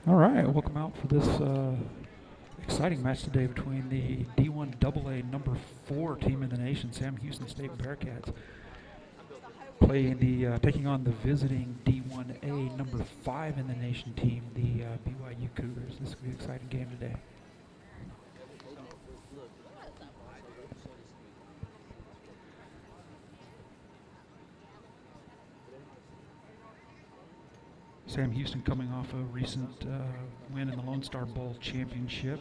All right, welcome out for this exciting match today between the D1AA number 4 team in the nation, Sam Houston State Bearcats, taking on the visiting D1A number 5 in the nation team, the BYU Cougars. This will be an exciting game today. Sam Houston coming off a recent win in the Lone Star Bowl championship,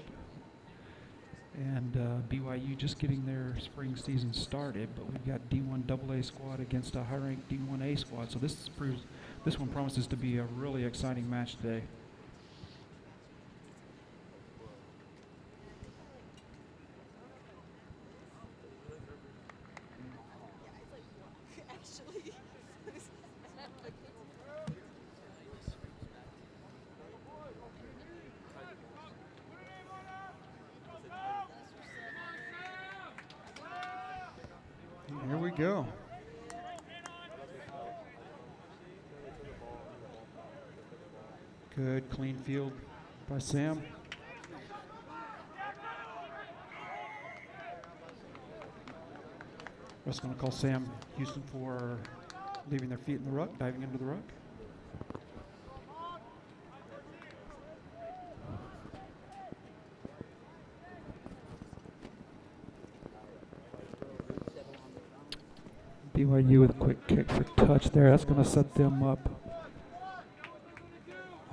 and BYU just getting their spring season started, but we've got D1AA squad against a high-ranked D1A squad, so this one promises to be a really exciting match today. Here we go. Good, clean field by Sam. Just going to call Sam Houston for leaving their feet in the ruck, diving into the ruck. BYU with a quick kick for touch there. That's going to set them up.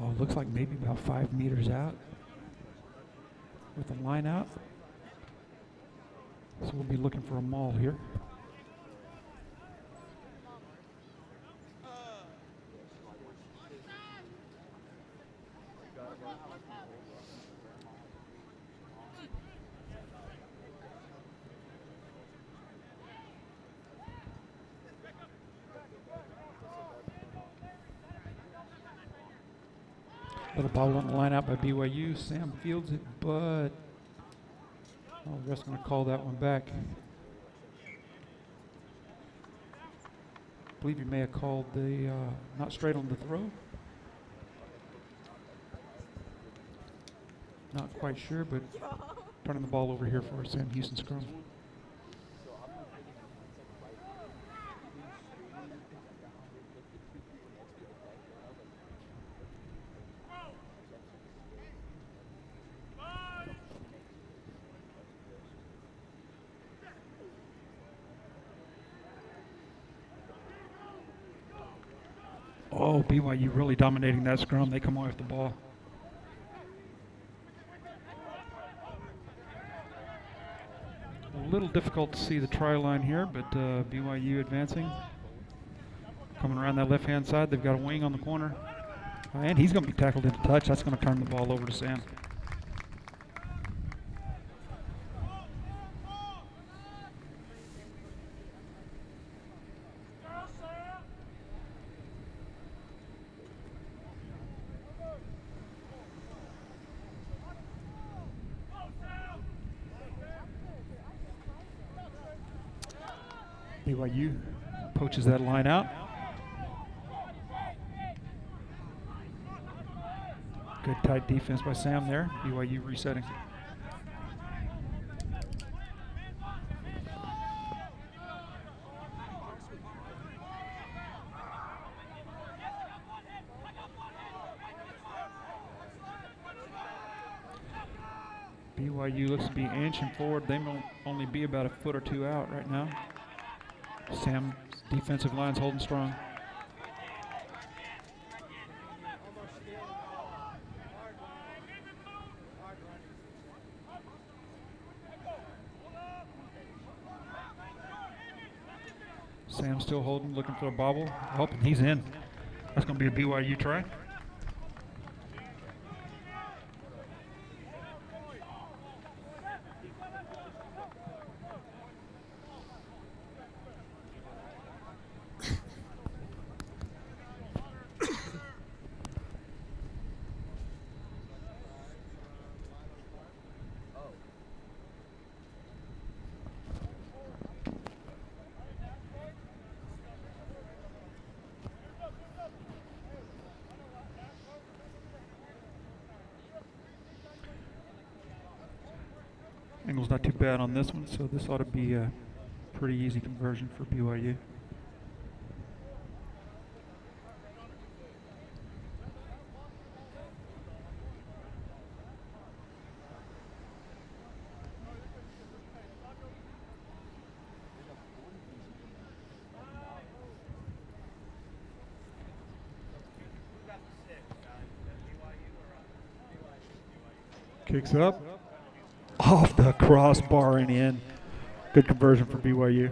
Oh, looks like maybe about 5 meters out with the line out. So we'll be looking for a maul here. Little ball on the line out by BYU. Sam fields it, but the ref's going to call that one back. I believe he may have called the not straight on the throw. Not quite sure, but turning the ball over here for Sam Houston scrum. Oh, BYU really dominating that scrum. They come away with the ball. A little difficult to see the try line here, but BYU advancing. Coming around that left-hand side, they've got a wing on the corner. And he's going to be tackled into touch. That's going to turn the ball over to Sam. BYU poaches that line out. Good tight defense by Sam there. BYU resetting. BYU looks to be inching forward. They may only be about a foot or two out right now. Sam's defensive line's holding strong. Sam's still holding, looking for a bobble. Oh, he's in. That's going to be a BYU try. angel's not too bad on this one, so this ought to be a pretty easy conversion for BYU. Kicks up, off the crossbar and in. Good conversion for BYU.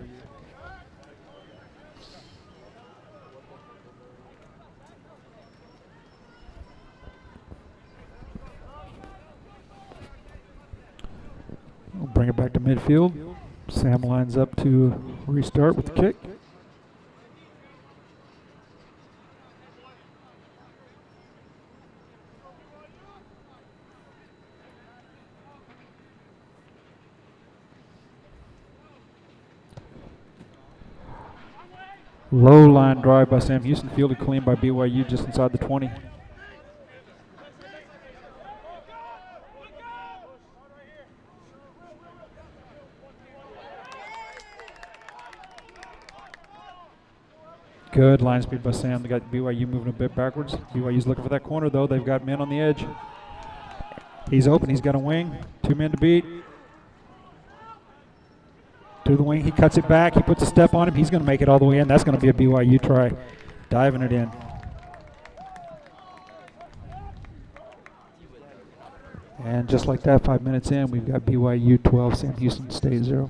We'll bring it back to midfield. Sam lines up to restart with the kick. Low line drive by Sam Houston, fielded clean by BYU just inside the 20. Good line speed by Sam. They got BYU moving a bit backwards. BYU's looking for that corner though. They've got men on the edge. He's open, he's got a wing. 2 men to beat. To the wing, he cuts it back, he puts a step on him, he's going to make it all the way in. That's going to be a BYU try, diving it in. And just like that, 5 minutes in, we've got BYU 12, Sam Houston State 0.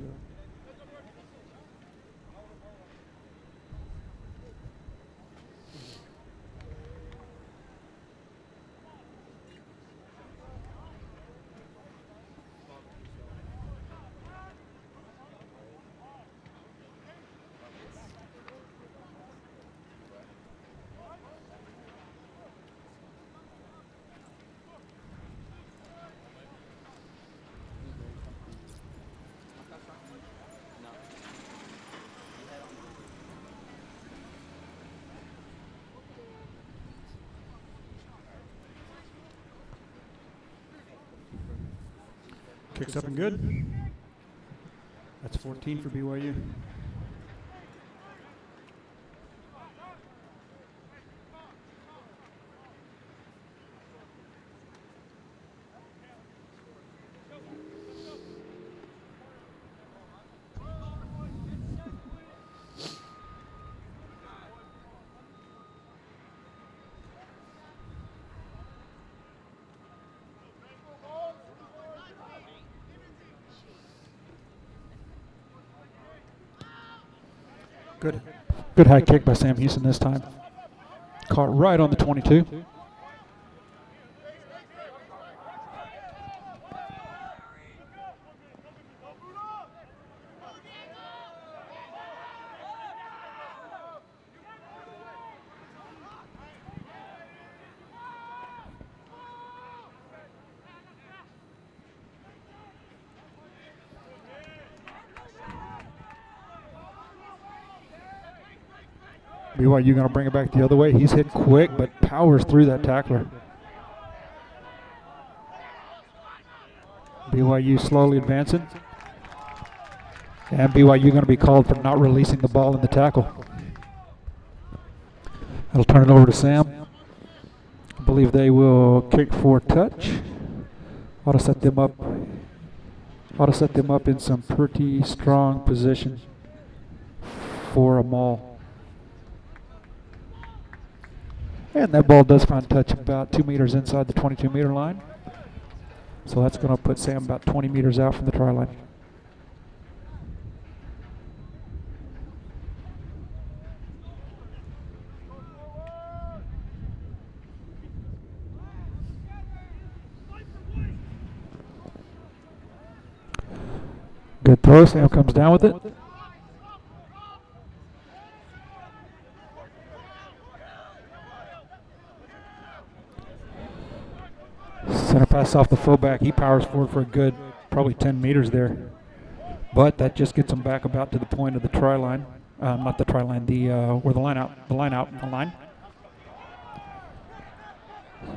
Kicks up and good. That's 14 for BYU. Good high kick by Sam Houston this time. Caught right on the 22. BYU going to bring it back the other way. He's hit quick, but powers through that tackler. BYU slowly advancing. And BYU going to be called for not releasing the ball in the tackle. That'll turn it over to Sam. I believe they will kick for touch. Ought to set them up. Ought to set them up in some pretty strong position for a maul. And that ball does find touch about 2 meters inside the 22-meter line. So that's going to put Sam about 20 meters out from the try line. Good throw, Sam comes down with it. Center pass off the fullback. He powers forward for a good probably 10 meters there. But that just gets him back about to the point of the try line. Not the try line, where the line out the line.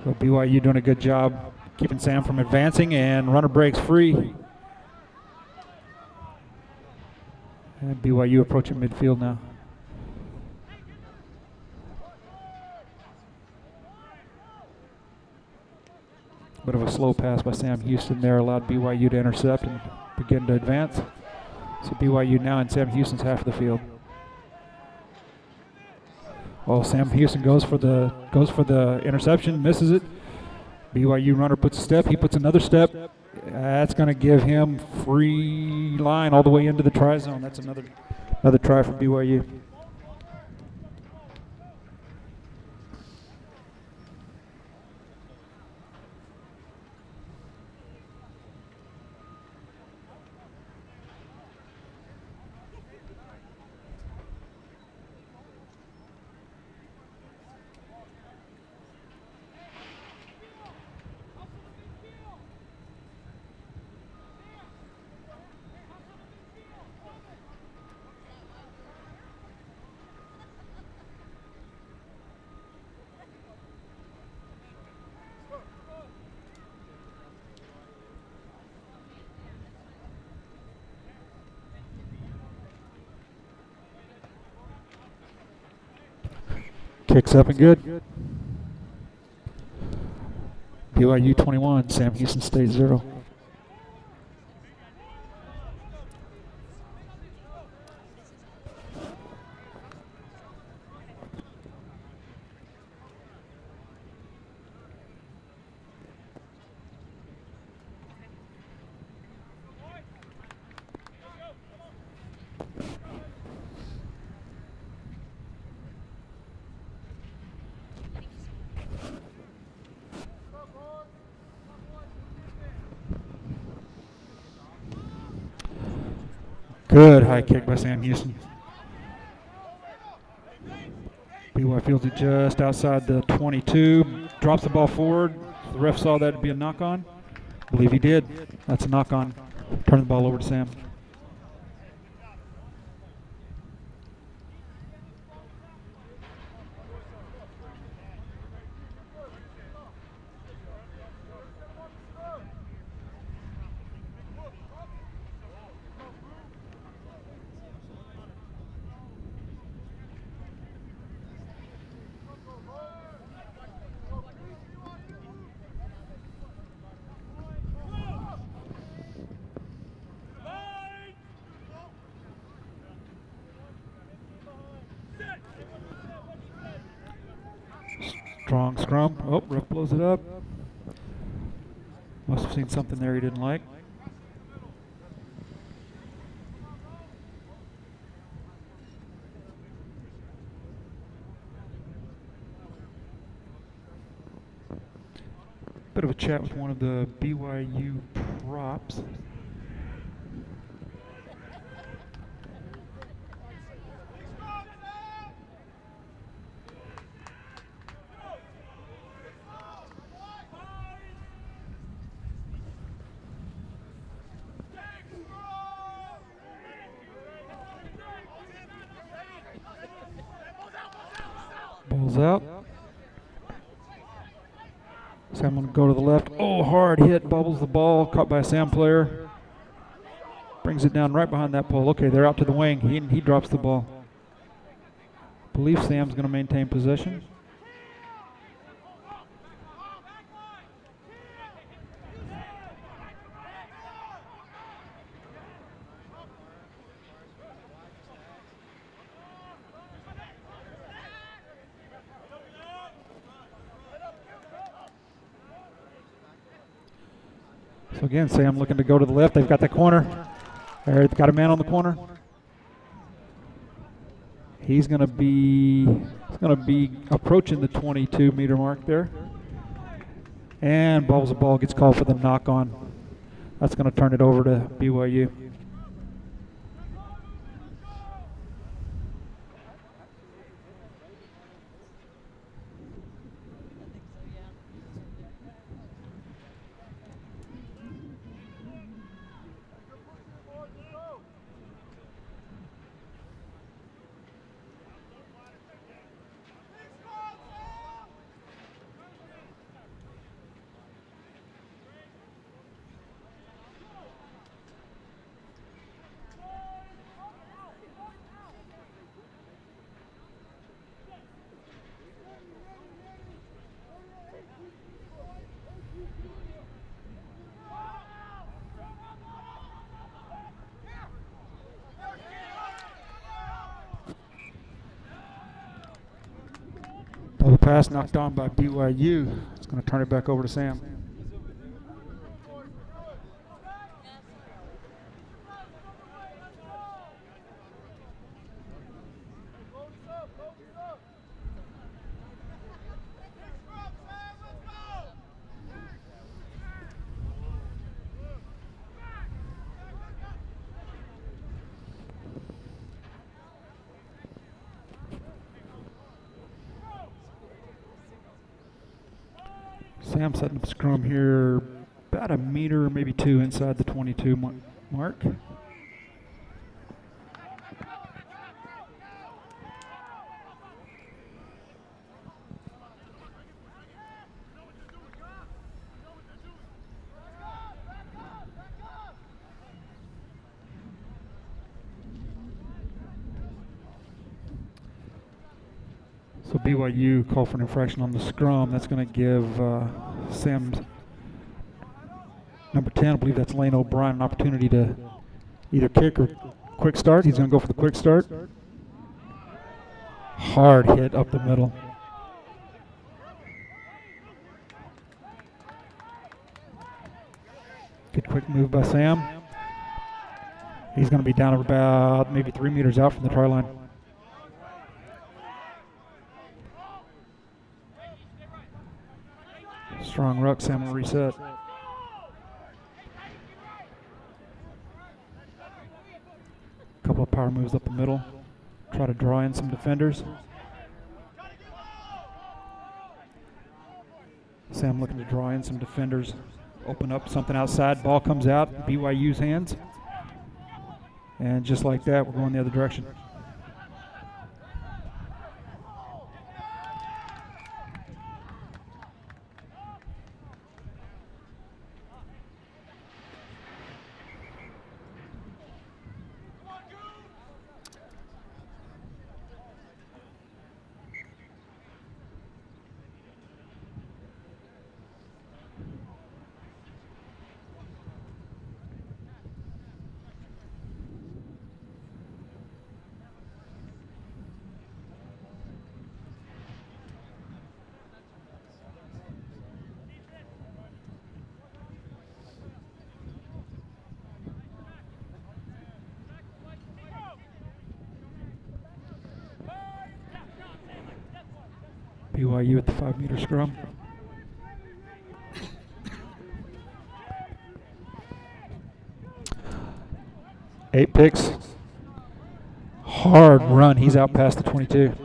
So BYU doing a good job keeping Sam from advancing, and runner breaks free. And BYU approaching midfield now. Bit of a slow pass by Sam Houston there, allowed BYU to intercept and begin to advance. So BYU now in Sam Houston's half of the field. Oh, Sam Houston goes for the interception, misses it. BYU runner puts a step, he puts another step. That's going to give him free line all the way into the try zone. That's another try for BYU. Kicks up and good. BYU 21, Sam Houston State 0. Good high kick by Sam Houston. BYU fields it just outside the 22. Drops the ball forward. The ref saw that to be a knock-on. I believe he did. That's a knock-on. Turn the ball over to Sam. Strong scrum. Oh, ref blows it up. Must have seen something there he didn't like. Bit of a chat with one of the BYU props. Ball's out. Sam going to go to the left. Oh, hard hit. Bobbles the ball. Caught by a Sam player. Brings it down right behind that pole. Okay, they're out to the wing. He drops the ball. I believe Sam's going to maintain possession. So again, Sam looking to go to the left. They've got the corner. They've got a man on the corner. He's going to be approaching the 22-meter mark there. And bobbles the ball, gets called for the knock-on. That's going to turn it over to BYU. Double pass knocked on by BYU. It's going to turn it back over to Sam. Sam setting up scrum here about a meter, maybe two inside the 22 mark. So BYU call for an infraction on the scrum. That's going to give Sam's number 10, I believe that's Lane O'Brien, an opportunity to either kick or quick start. He's going to go for the quick start. Hard hit up the middle. Good quick move by Sam. He's going to be down about maybe 3 meters out from the try line. Strong ruck, Sam will reset. Couple of power moves up the middle. Try to draw in some defenders. Sam looking to draw in some defenders. Open up something outside. Ball comes out. BYU's hands. And just like that, we're going the other direction. BYU at the 5 meter scrum. Eight picks. Hard run. He's out past the 22.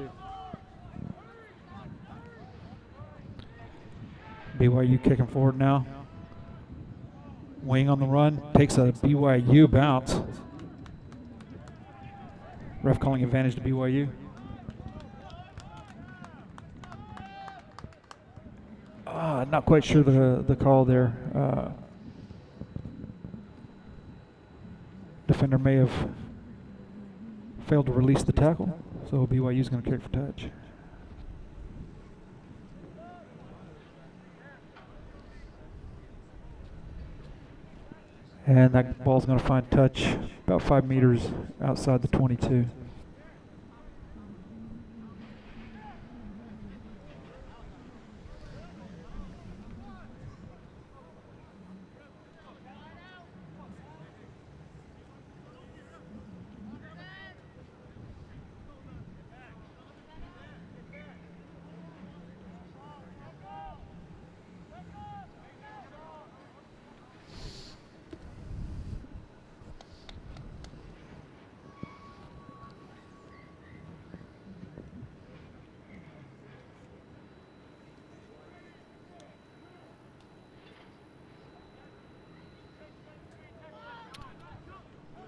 BYU kicking forward now. Wing on the run. Takes a BYU bounce. Ref calling advantage to BYU. Not quite sure the call there. Defender may have failed to release the tackle, so BYU's going to kick for touch. And that ball's going to find touch about 5 meters outside the 22.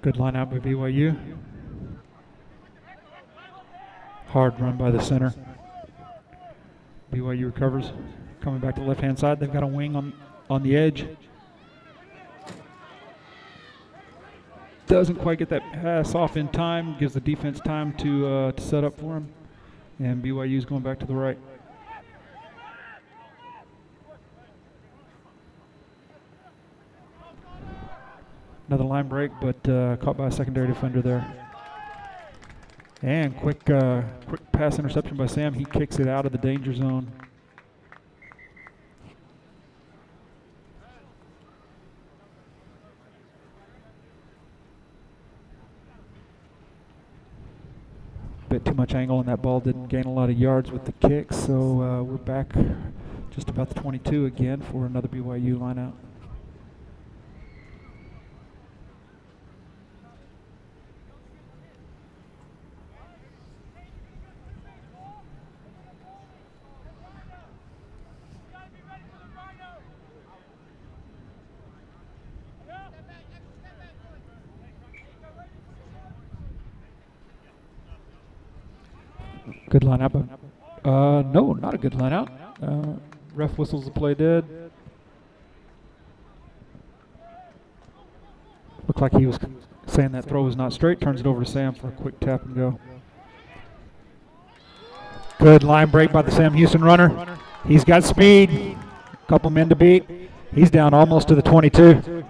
Good line out by BYU. Hard run by the center. BYU recovers. Coming back to the left-hand side. They've got a wing on the edge. Doesn't quite get that pass off in time. Gives the defense time to set up for him. And BYU's going back to the right. Another line break, but caught by a secondary defender there. And quick pass interception by Sam. He kicks it out of the danger zone. Bit too much angle, and that ball didn't gain a lot of yards with the kick. So we're back just about the 22 again for another BYU lineout. Good line out. No, not a good line out. Ref whistles the play dead. Looked like he was saying that throw was not straight. Turns it over to Sam for a quick tap and go. Good line break by the Sam Houston runner. He's got speed. A couple men to beat. He's down almost to the 22.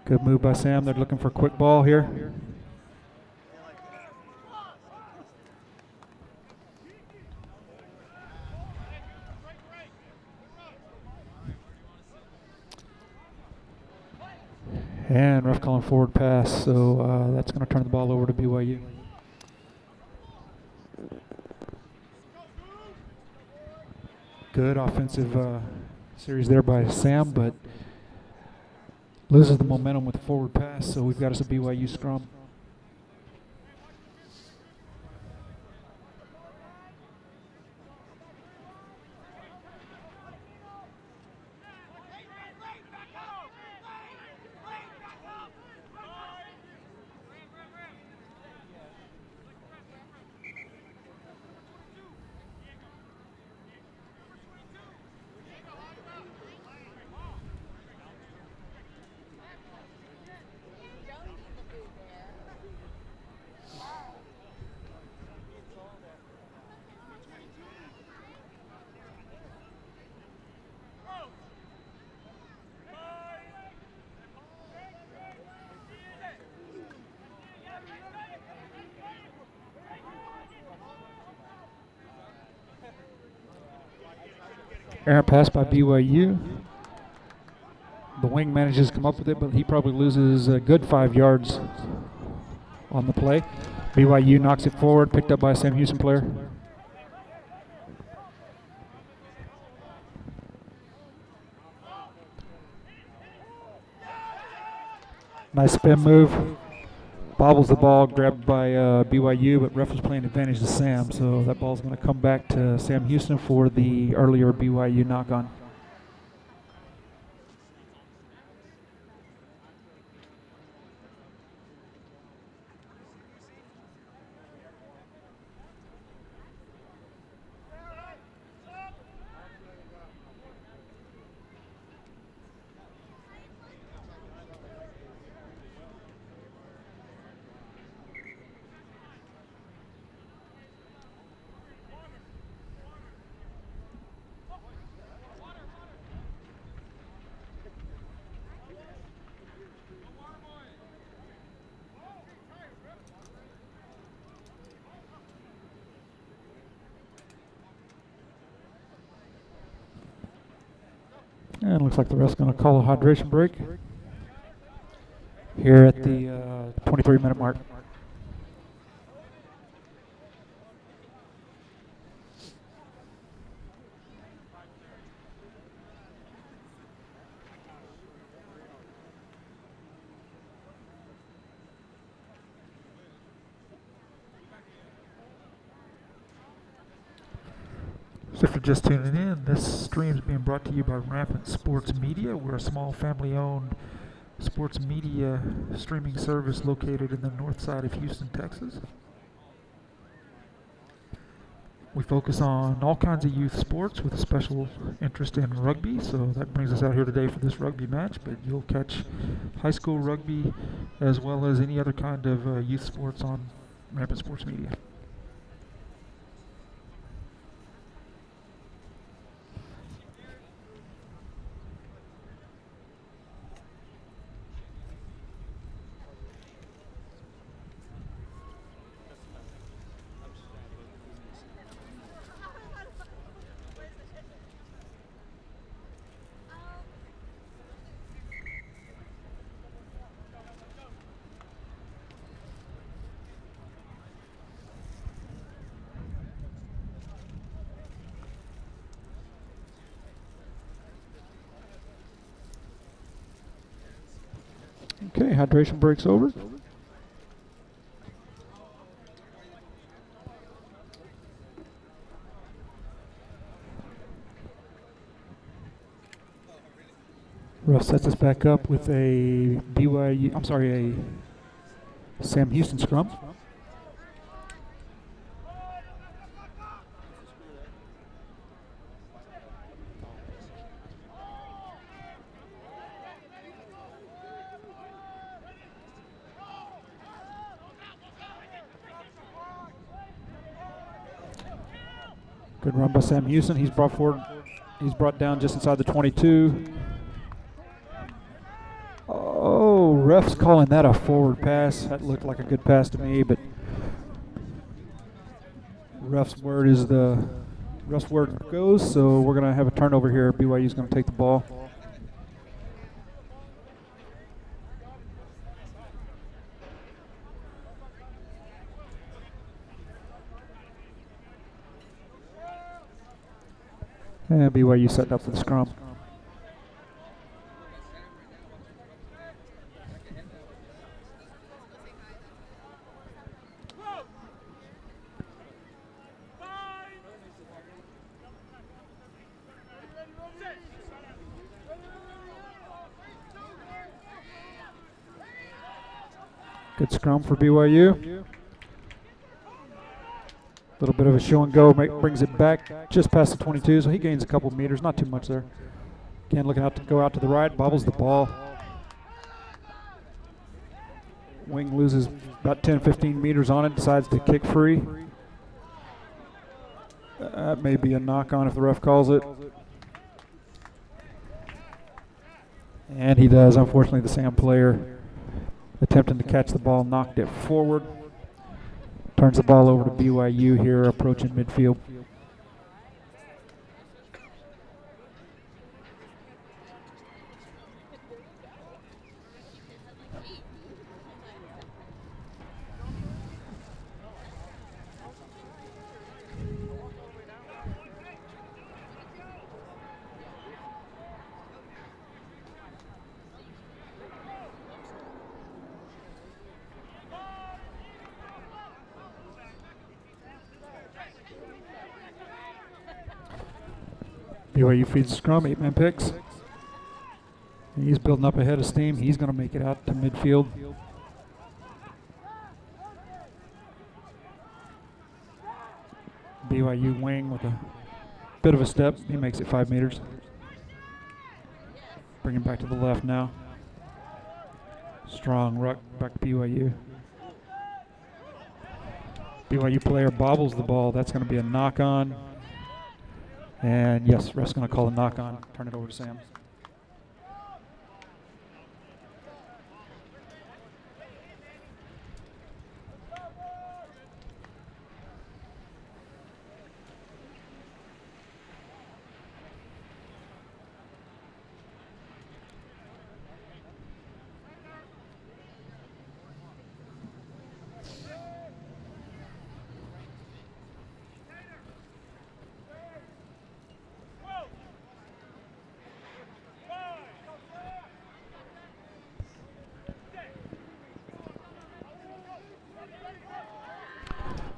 Good move by Sam. They're looking for a quick ball here. And ref calling forward pass, so that's going to turn the ball over to BYU. Good offensive series there by Sam, but loses the momentum with the forward pass, so we've got us a BYU scrum. Errant pass by BYU. The wing manages to come up with it, but he probably loses a good 5 yards on the play. BYU knocks it forward, picked up by a Sam Houston player. Nice spin move. Bobbles the ball, grabbed by BYU, but ref was playing advantage to Sam, so that ball's going to come back to Sam Houston for the earlier BYU knock-on. And it looks like the ref's going to call a hydration break here at the 23-minute mark. So if you're just tuning in, this stream is being brought to you by Rampant Sports Media. We're a small family-owned sports media streaming service located in the north side of Houston, Texas. We focus on all kinds of youth sports with a special interest in rugby, so that brings us out here today for this rugby match, but you'll catch high school rugby as well as any other kind of youth sports on Rampant Sports Media. Okay, hydration break's over. Ref sets us back up with a a Sam Houston scrum. Good run by Sam Houston. He's brought down just inside the 22. Oh, ref's calling that a forward pass. That looked like a good pass to me, but ref's word goes, so we're going to have a turnover here. BYU's going to take the ball. And BYU setting up for the scrum. Good scrum for BYU. A little bit of a show and go, brings it back just past the 22, so he gains a couple of meters, not too much there. Again, looking out to go out to the right, bobbles the ball. Wing loses about 10-15 meters on it, decides to kick free. That may be a knock-on if the ref calls it. And he does. Unfortunately, the Sam player attempting to catch the ball knocked it forward. Turns the ball over to BYU here, approaching midfield. BYU feeds the scrum, 8-man picks. He's building up a head of steam. He's going to make it out to midfield. BYU wing with a bit of a step. He makes it 5 meters. Bring him back to the left now. Strong ruck back to BYU. BYU player bobbles the ball. That's going to be a knock-on. And yes, ref's going to call a knock-on. Turn it over to Sam.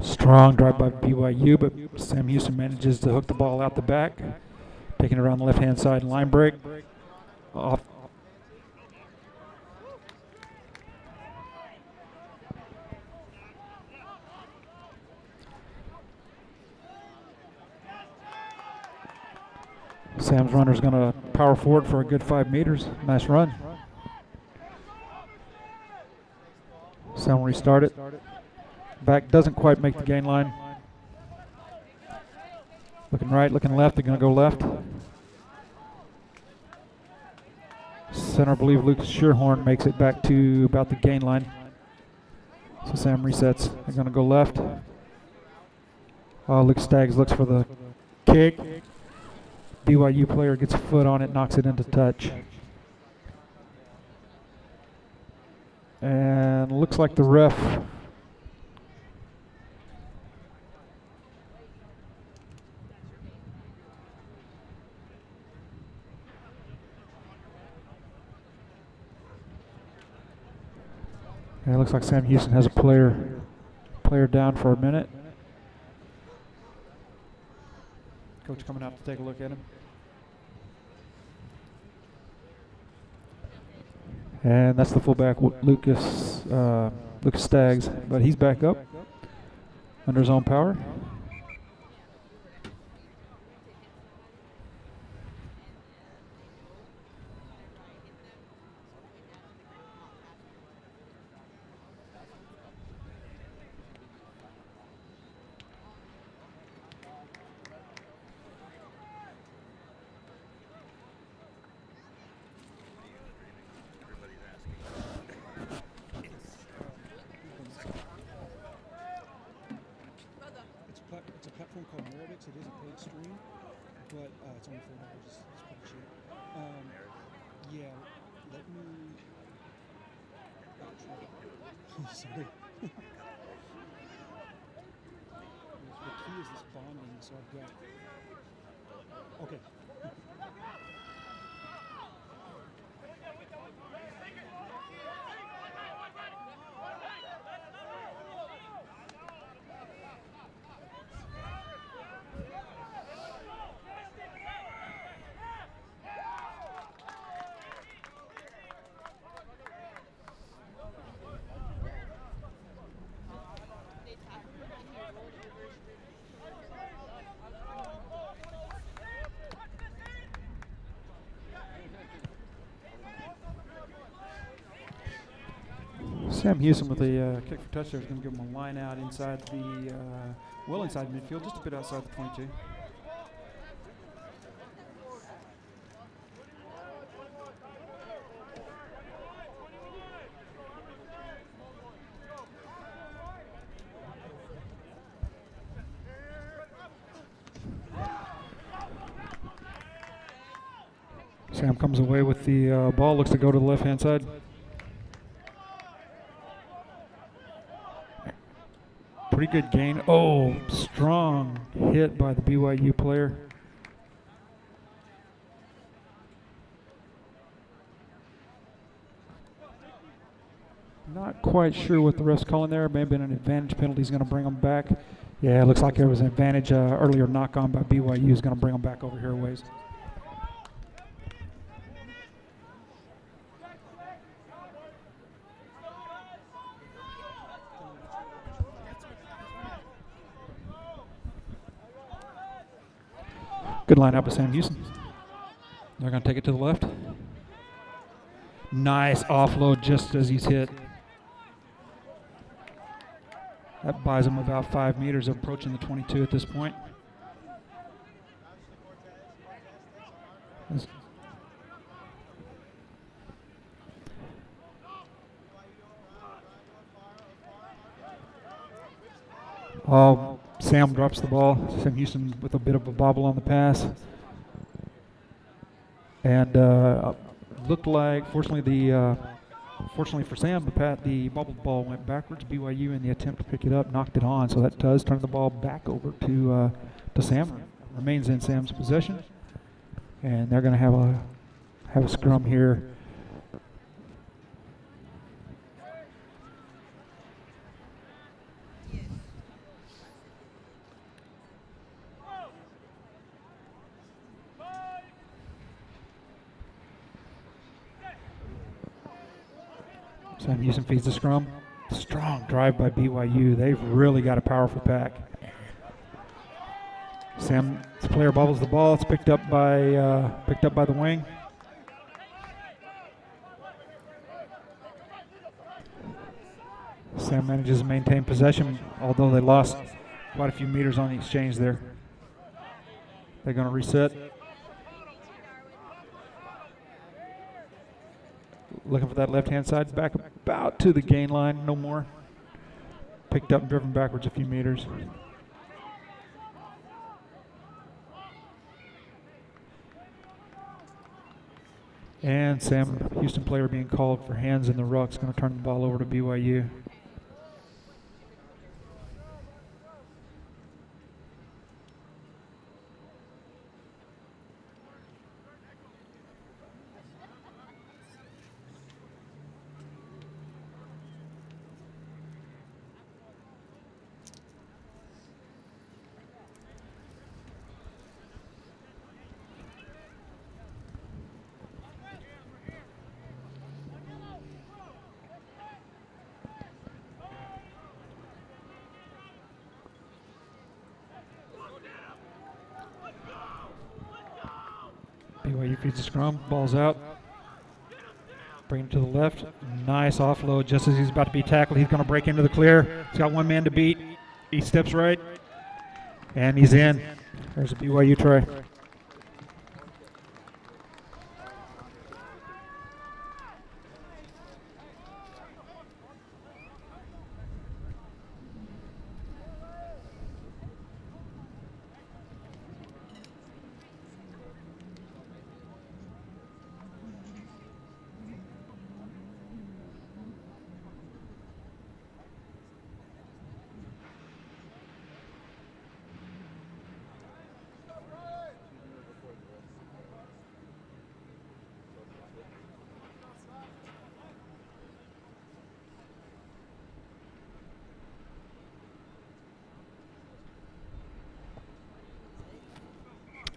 Strong drive by BYU, but Sam Houston manages to hook the ball out the back, taking it around the left-hand side, line break. Off. Sam's runner's going to power forward for a good 5 meters. Nice run. Sam will restart it. Back doesn't quite make the gain line. Looking right, looking left. They're going to go left. Center, I believe Luke Shearhorn makes it back to about the gain line. So Sam resets. They're going to go left. Luke Staggs looks for the kick. BYU player gets a foot on it, knocks it into touch. And looks like the ref Yeah, it looks like Sam Houston has a player down for a minute. Coach coming out to take a look at him. And that's the fullback, Lucas Staggs, but he's back up under his own power. It's a platform called Meredix. It is a paid stream, but it's only $4. It's pretty cheap. Yeah, let me. Sorry. The key is this bonding, so I've got. Okay. Sam Houston with a kick for touchdown is going to give him a line out inside the, inside midfield, just a bit outside the 22. Sam comes away with the ball, looks to go to the left-hand side. Pretty good gain. Oh, strong hit by the BYU player. Not quite sure what the ref's calling there. May have been an advantage penalty. He's going to bring them back. Yeah, it looks like there was an advantage earlier knock on by BYU. Is going to bring them back over here a ways. Good lineup of Sam Houston. They're going to take it to the left. Nice offload just as he's hit. That buys him about 5 meters, approaching the 22 at this point. Oh, Sam drops the ball. Sam Houston with a bit of a bobble on the pass. And looked like, fortunately for Sam, the bobbled ball went backwards. BYU in the attempt to pick it up knocked it on, so that does turn the ball back over to Sam. Remains in Sam's possession, and they're going to have a scrum here. Sam Houston feeds the scrum. Strong drive by BYU. They've really got a powerful pack. Sam's player bobbles the ball. It's picked up by the wing. Sam manages to maintain possession, although they lost quite a few meters on the exchange there. They're going to reset. Looking for that left-hand side, back about to the gain line, no more. Picked up and driven backwards a few meters. And Sam Houston player being called for hands in the ruck is going to turn the ball over to BYU. BYU feeds the scrum. Ball's out. Bring it to the left. Nice offload just as he's about to be tackled. He's going to break into the clear. He's got one man to beat. He steps right. And he's in. There's a BYU try.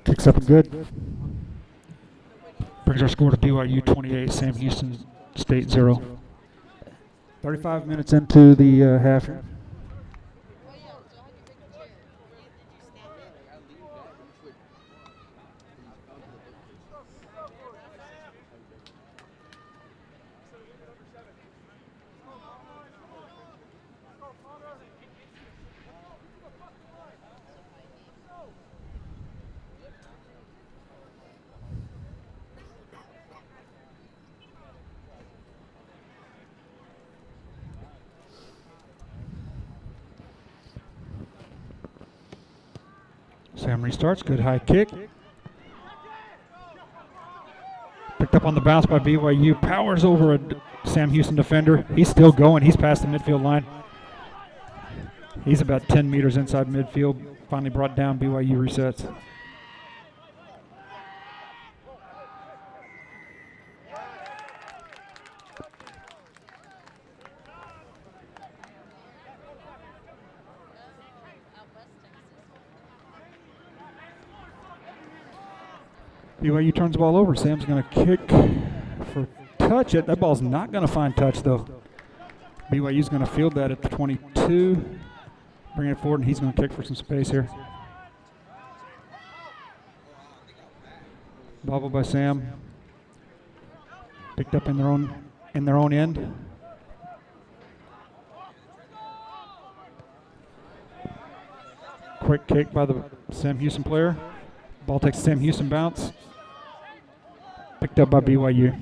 Kicks up and good. Brings our score to BYU 28, Sam Houston State 0. 35 minutes into the half. Sam restarts, good high kick. Picked up on the bounce by BYU, powers over a Sam Houston defender. He's still going, he's past the midfield line. He's about 10 meters inside midfield, finally brought down, BYU resets. BYU turns the ball over. Sam's going to kick for touch. That ball's not going to find touch, though. BYU's going to field that at the 22. Bring it forward, and he's going to kick for some space here. Bobble by Sam. Picked up in their own end. Quick kick by the Sam Houston player. Ball takes Sam Houston bounce. Picked up by BYU.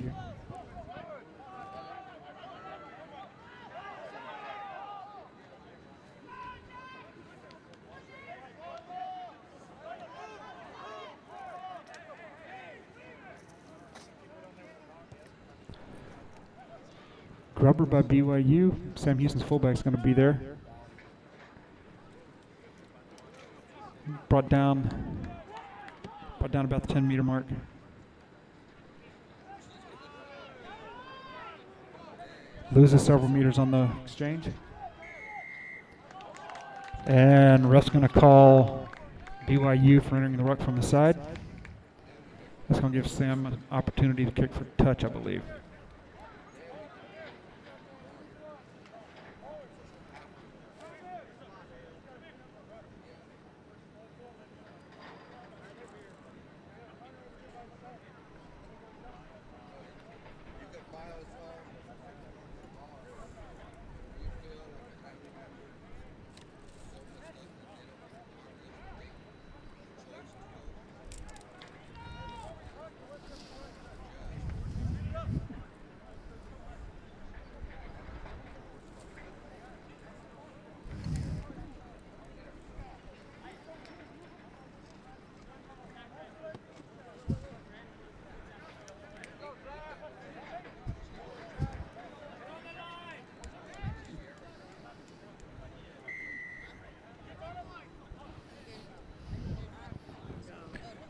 Grubber by BYU. Sam Houston's fullback's going to be there. Brought down about the 10-meter mark. Loses several meters on the exchange. And ref's going to call BYU for entering the ruck from the side. That's going to give Sam an opportunity to kick for touch, I believe.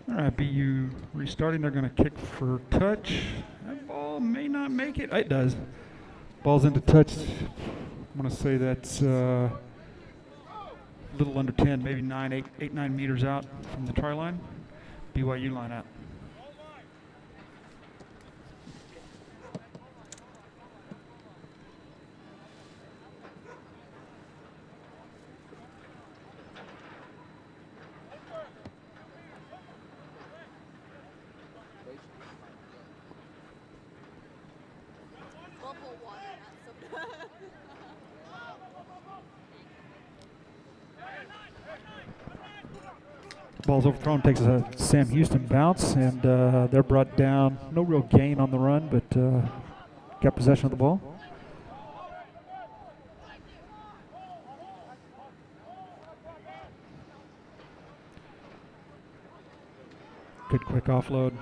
All right, BU restarting. They're going to kick for touch. That ball may not make it. It does. Ball's into touch. I'm going to say that's a little under 10, maybe 9 meters out from the try line. BYU line out. Ball's overthrown, takes a Sam Houston bounce, and they're brought down. No real gain on the run, but got possession of the ball. Good quick offload.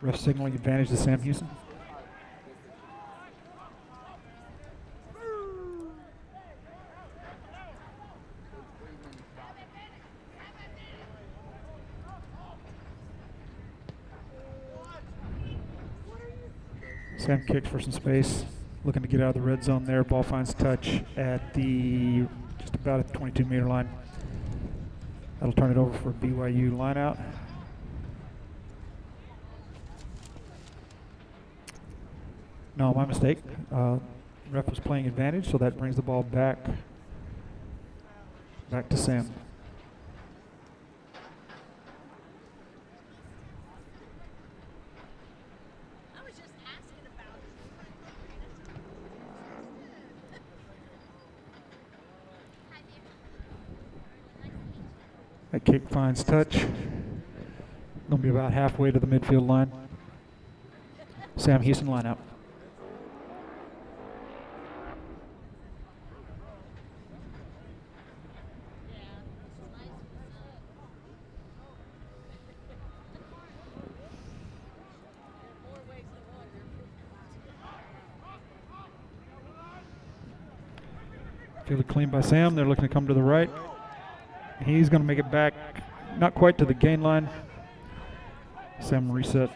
Ref signaling advantage to Sam Houston. Sam kicks for some space, looking to get out of the red zone there. Ball finds touch at the just about at the 22-meter line. That'll turn it over for BYU line out. No, my mistake. Ref was playing advantage, so that brings the ball back to Sam. That kick finds touch. Gonna be about halfway to the midfield line. Sam Houston line out. Fielded clean by Sam. They're looking to come to the right. He's going to make it back, not quite to the gain line. Sam reset.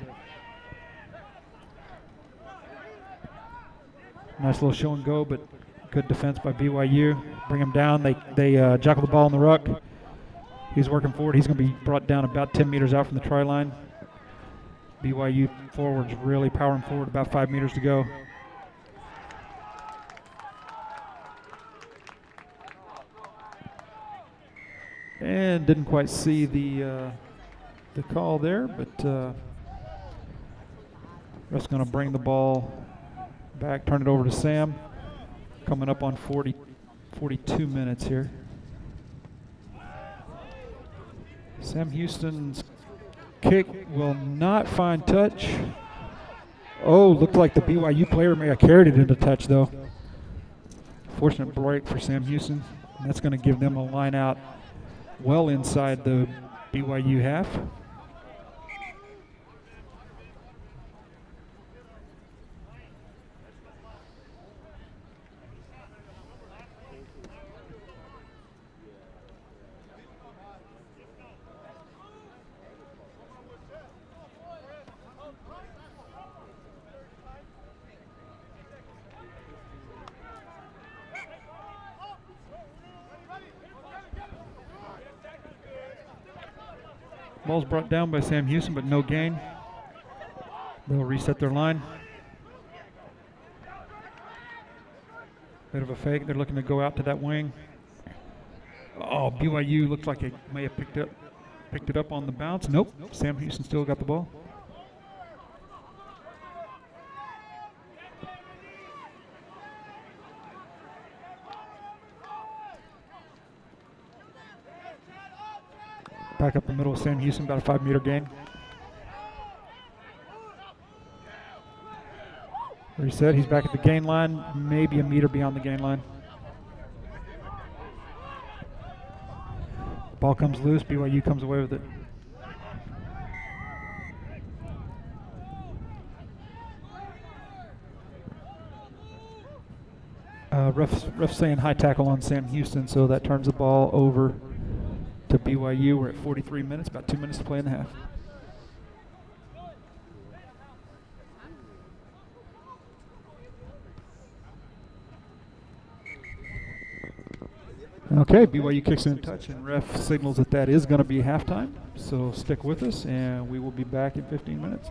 Nice little show and go, but good defense by BYU. Bring him down. They jackal the ball in the ruck. He's working forward. He's going to be brought down about 10 meters out from the try line. BYU forwards really powering forward, about 5 meters to go. And didn't quite see the call there, but ref's going to bring the ball back, turn it over to Sam. Coming up on 42 minutes here. Sam Houston's kick will not find touch. Oh, looked like the BYU player may have carried it into touch though. Fortunate break for Sam Houston. And that's going to give them a line out well inside the BYU half. Ball's brought down by Sam Houston, but no gain. They'll reset their line. Bit of a fake. They're looking to go out to that wing. Oh, BYU looked like it may have picked it up on the bounce. Nope. Sam Houston still got the ball. Back up the middle of Sam Houston, about a 5-meter gain. Reset, he's back at the gain line, maybe a meter beyond the gain line. Ball comes loose, BYU comes away with it. Ref saying high tackle on Sam Houston, so that turns the ball over to BYU. We're at 43 minutes, about 2 minutes to play in the half. Okay, BYU kicks in touch, and ref signals that that is going to be halftime. So stick with us, and we will be back in 15 minutes.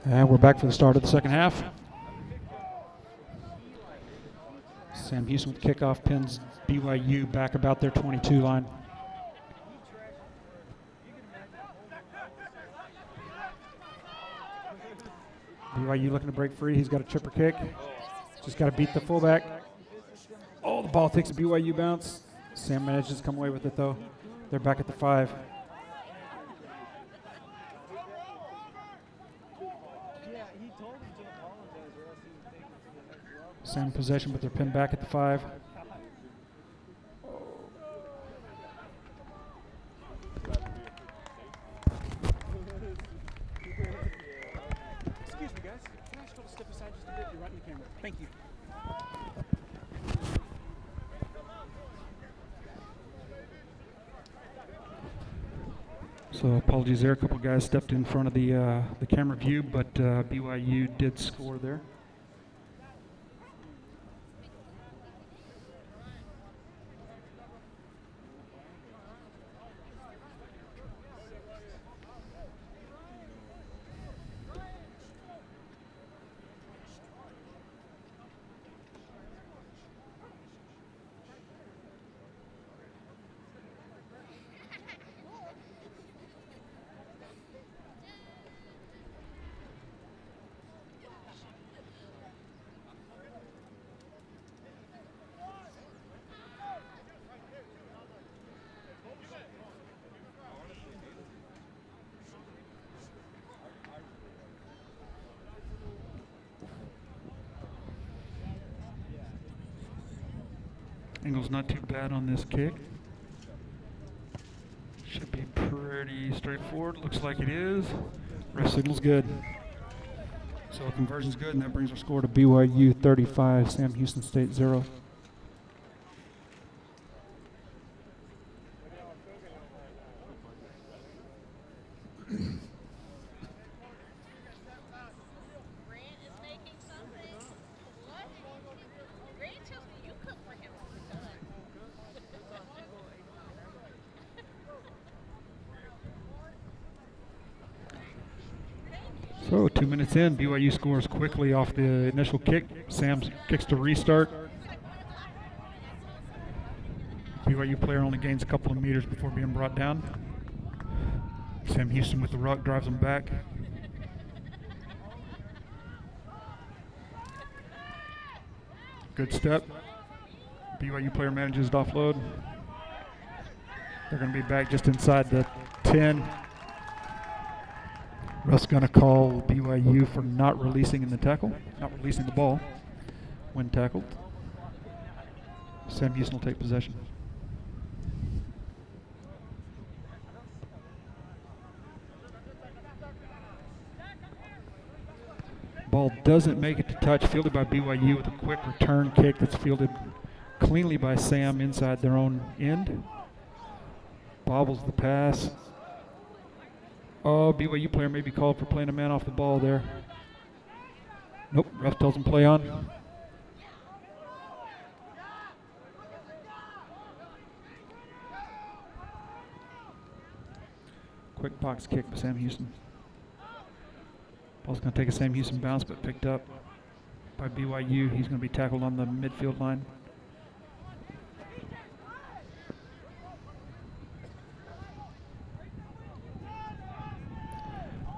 And we're back for the start of the second half. Sam Houston with kickoff pins BYU back about their 22 line. BYU looking to break free. He's got a chipper kick. Just got to beat the fullback. Oh, the ball takes a BYU bounce. Sam manages to come away with it, though. They're back at the 5. Sam possession, but they're pinned back at the 5. Excuse me, guys. Can I just step aside just a bit? You're right in the camera. Thank you. So apologies there. A couple guys stepped in front of the camera view, but BYU did score there. Angle's not too bad on this kick. Should be pretty straightforward. Looks like it is. Ref signal's good. So conversion's good, and that brings our score to BYU 35, Sam Houston State 0. So 2 minutes in, BYU scores quickly off the initial kick. Sam kicks to restart. BYU player only gains a couple of meters before being brought down. Sam Houston with the ruck drives him back. Good step. BYU player manages to offload. They're going to be back just inside the 10. Russ going to call BYU for not releasing in the tackle, not releasing the ball when tackled. Sam Houston will take possession. Ball doesn't make it to touch, fielded by BYU with a quick return kick that's fielded cleanly by Sam inside their own end. Bobbles the pass. Oh, BYU player may be called for playing a man off the ball there. Nope, ref tells him play on. Quick box kick by Sam Houston. Ball's going to take a Sam Houston bounce, but picked up by BYU. He's going to be tackled on the midfield line.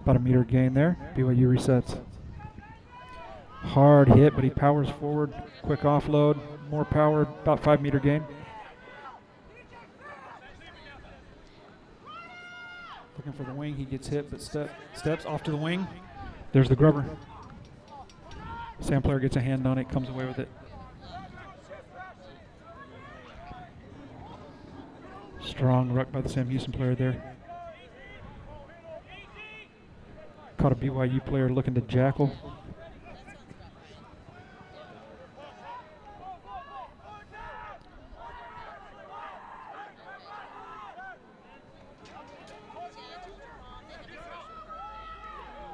About a meter gain there. BYU resets. Hard hit, but he powers forward. Quick offload. More power. About 5 meter gain. Looking for the wing. He gets hit, but steps off to the wing. There's the grubber. Sam player gets a hand on it. Comes away with it. Strong ruck by the Sam Houston player there. Caught a BYU player looking to jackal.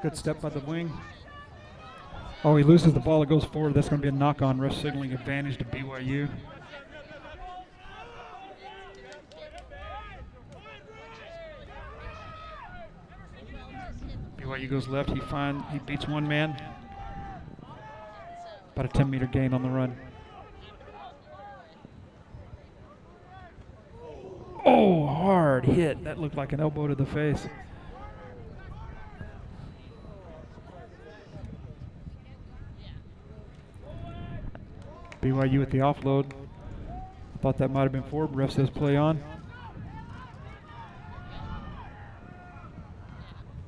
Good step by the wing. Oh, he loses the ball. It goes forward. That's going to be a knock-on. Ref signaling advantage to BYU. BYU goes left. He beats one man. About a 10-meter gain on the run. Oh, hard hit. That looked like an elbow to the face. BYU with the offload. Thought that might have been forward. Ref says play on.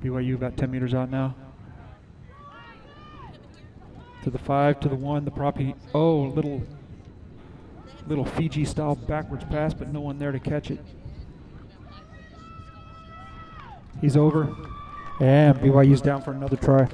BYU about 10 meters out now. To the 5, to the 1, the prop heat. Oh, little Fiji style backwards pass, but no one there to catch it. He's over, and BYU's down for another try.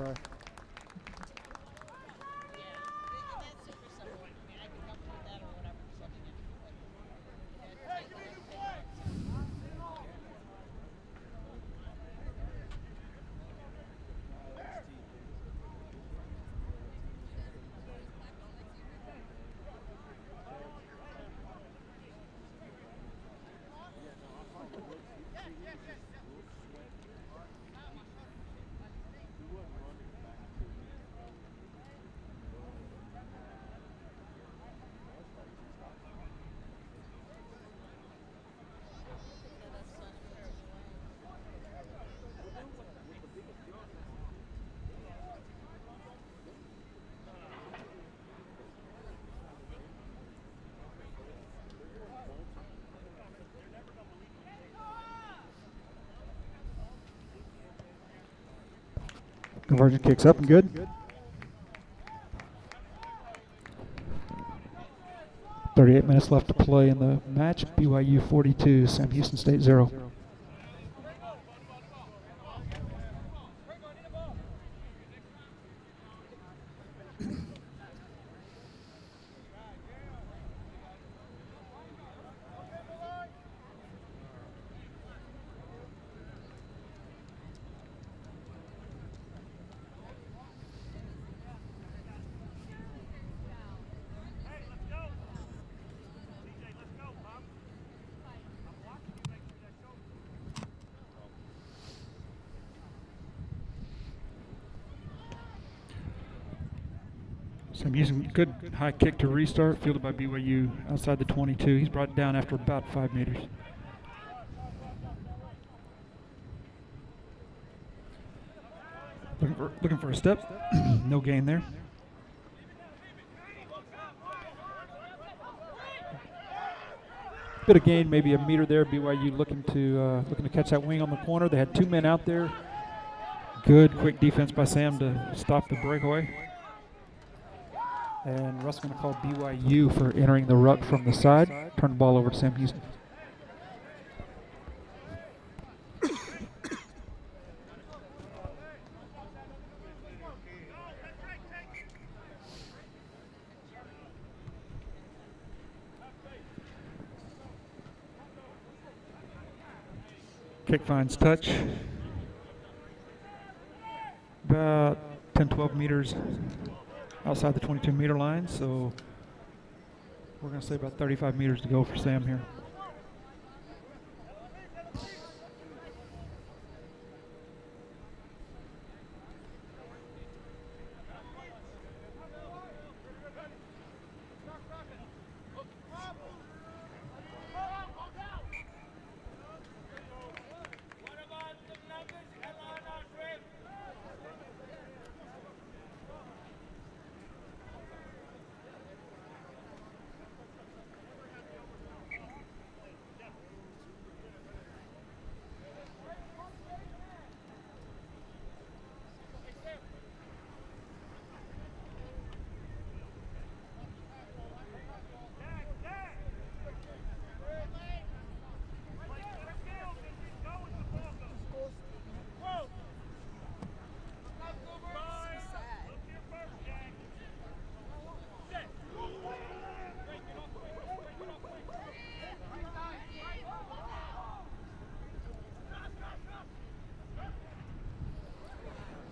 Conversion kicks up and good. 38 minutes left to play in the match. BYU 42, Sam Houston State 0. Sam Houston, good high kick to restart, fielded by BYU outside the 22. He's brought it down after about 5 meters. Looking for a step. No gain there. Bit of gain, maybe a meter there. BYU looking to catch that wing on the corner. They had 2 men out there. Good quick defense by Sam to stop the breakaway. And Russ going to call BYU for entering the ruck from the side. Turn the ball over to Sam Houston. Kick finds touch. About 10, 12 meters outside the 22-meter line, so we're going to say about 35 meters to go for Sam here.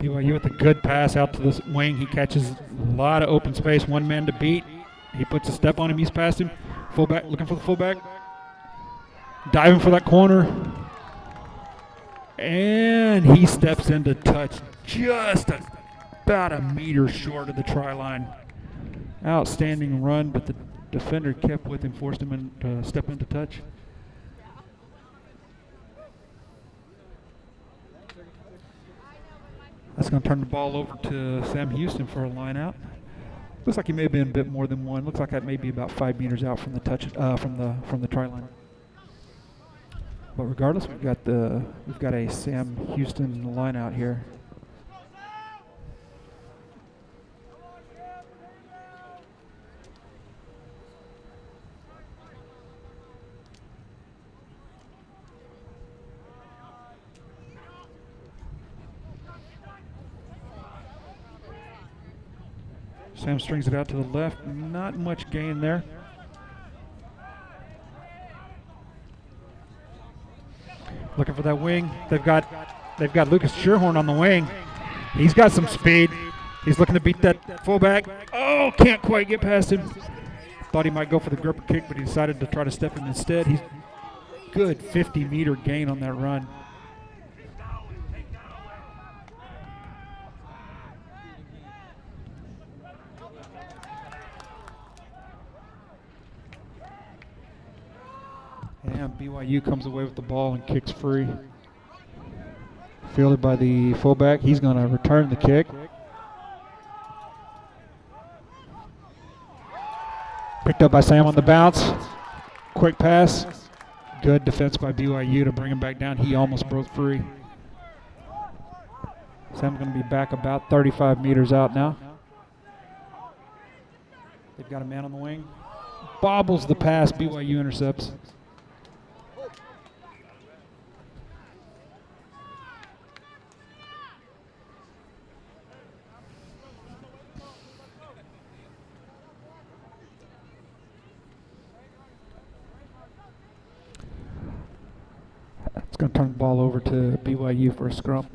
BYU with a good pass out to the wing. He catches a lot of open space, 1 man to beat. He puts a step on him, he's past him. Fullback, looking for the fullback. Diving for that corner. And he steps into touch just about a meter short of the try line. Outstanding run, but the defender kept with him, forced him to step into touch. That's going to turn the ball over to Sam Houston for a line out. Looks like he may have been a bit more than one. Looks like that may be about 5 meters out from the touch from the try line. But regardless, we've got a Sam Houston line out here. Sam strings it out to the left. Not much gain there. Looking for that wing. They've got Lucas Sherhorn on the wing. He's got some speed. He's looking to beat that fullback. Oh, can't quite get past him. Thought he might go for the gripper kick, but he decided to try to step him instead. He's good 50-meter gain on that run. And BYU comes away with the ball and kicks free. Fielded by the fullback. He's going to return the kick. Picked up by Sam on the bounce. Quick pass. Good defense by BYU to bring him back down. He almost broke free. Sam's going to be back about 35 meters out now. They've got a man on the wing. Bobbles the pass. BYU intercepts. It's going to turn the ball over to BYU for a scrum.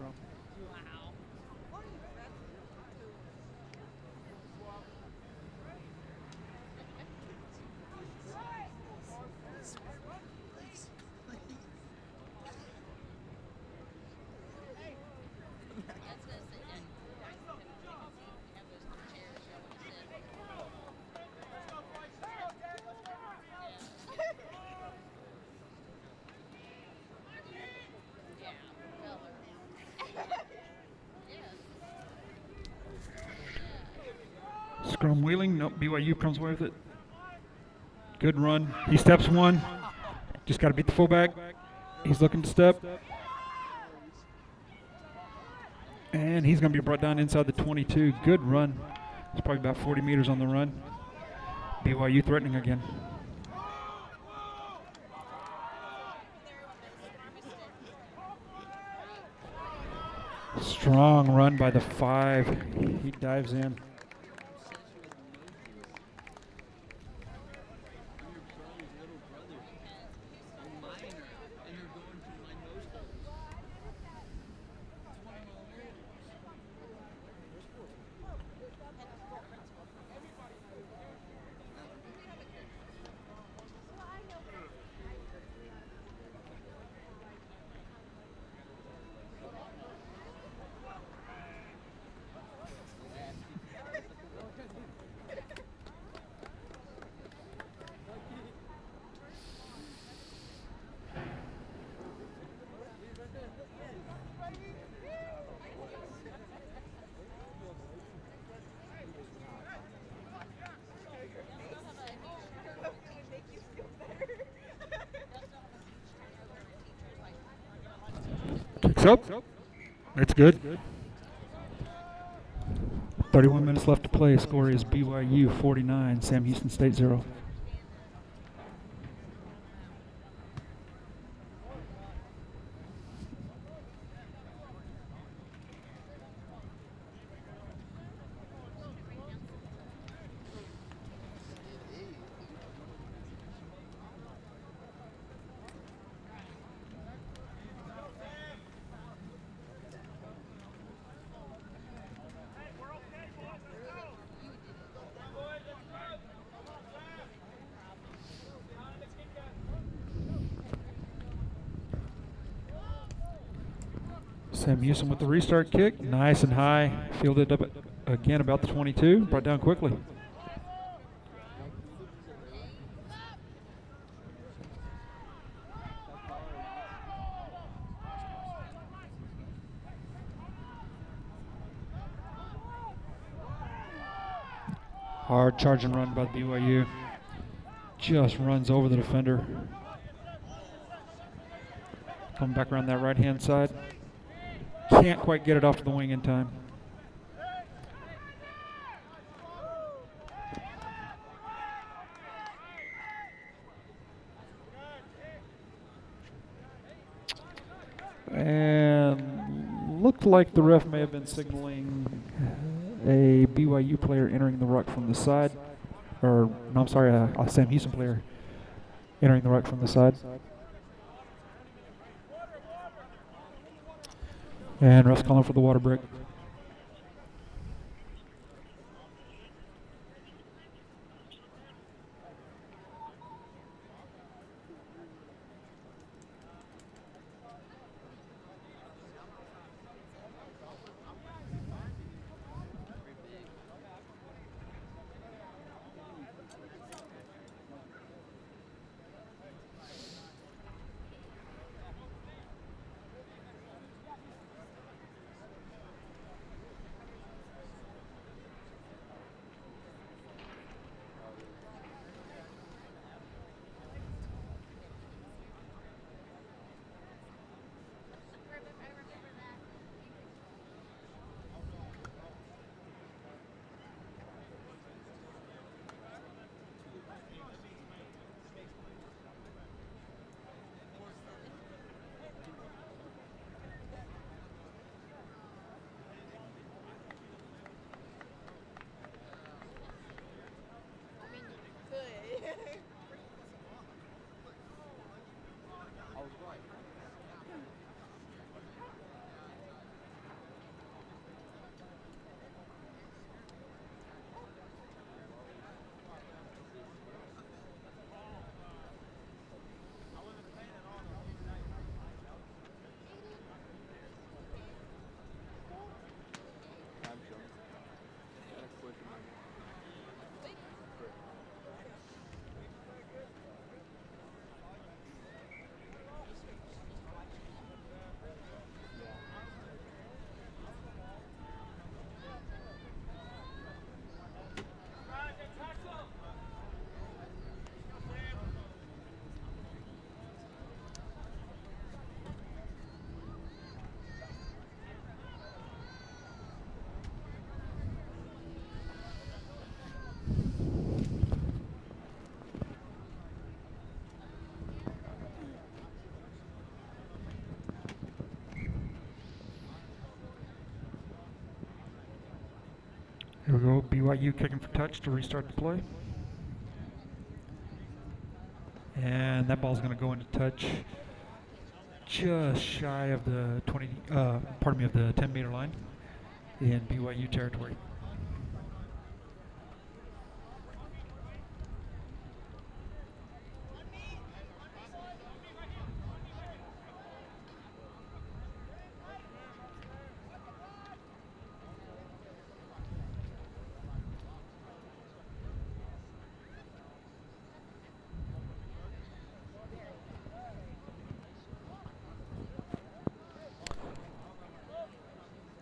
Scrum wheeling. Nope, BYU comes away with it. Good run. He steps one. Just got to beat the fullback. He's looking to step. And he's going to be brought down inside the 22. Good run. It's probably about 40 meters on the run. BYU threatening again. Strong run by the 5. He dives in. Kicks up. It's good. 31 minutes left to play. Score is BYU 49, Sam Houston State 0. Sam Houston with the restart kick. Nice and high. Fielded up again about the 22. Brought down quickly. Hard charge and run by the BYU. Just runs over the defender. Coming back around that right-hand side. Can't quite get it off to the wing in time. And looked like the ref may have been signaling a BYU player entering the ruck from the side. Or, no, I'm sorry, a Sam Houston player entering the ruck from the side. And ref's calling for the water break. Here we go, BYU kicking for touch to restart the play. And that ball's going to go into touch just shy of the of the 10-meter line in BYU territory.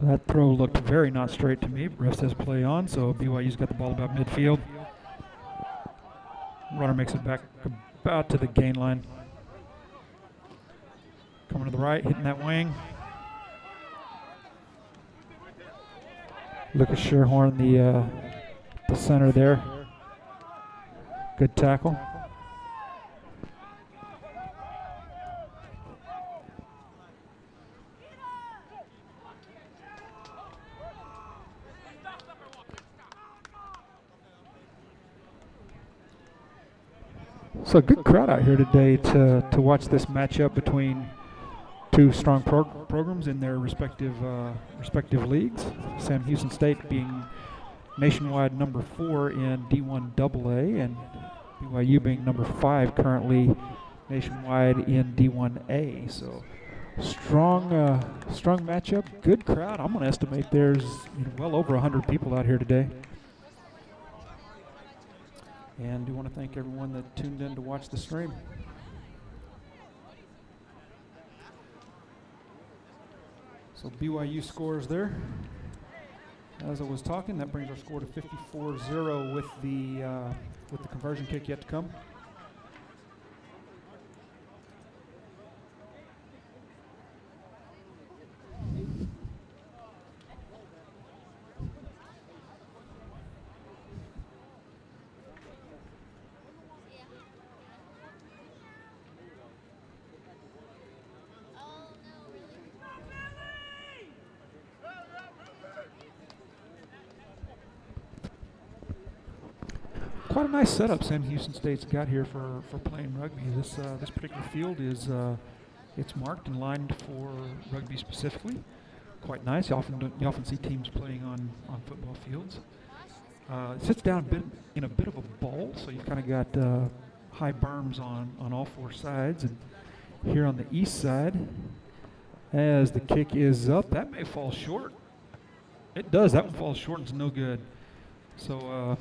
That throw looked very not straight to me. Ref says play on, so BYU's got the ball about midfield. Runner makes it back about to the gain line. Coming to the right, hitting that wing. Lucas Sherhorn, the center there. Good tackle. So a good crowd out here today to watch this matchup between two strong programs in their respective leagues. Sam Houston State being nationwide number 4 in D1AA, and BYU being number 5 currently nationwide in D1A. So Strong matchup. Good crowd. I'm going to estimate there's well over 100 people out here today. And do want to thank everyone that tuned in to watch the stream. So BYU scores there. As I was talking, that brings our score to 54-0 with the conversion kick yet to come. Quite a nice setup Sam Houston State's got here for playing rugby. This particular field is it's marked and lined for rugby specifically. Quite nice. You often see teams playing on football fields. It sits down in a bit of a bowl, so you've kind of got high berms on all four sides. And here on the east side, as the kick is up, that may fall short. It does. That one falls short and it's no good. So.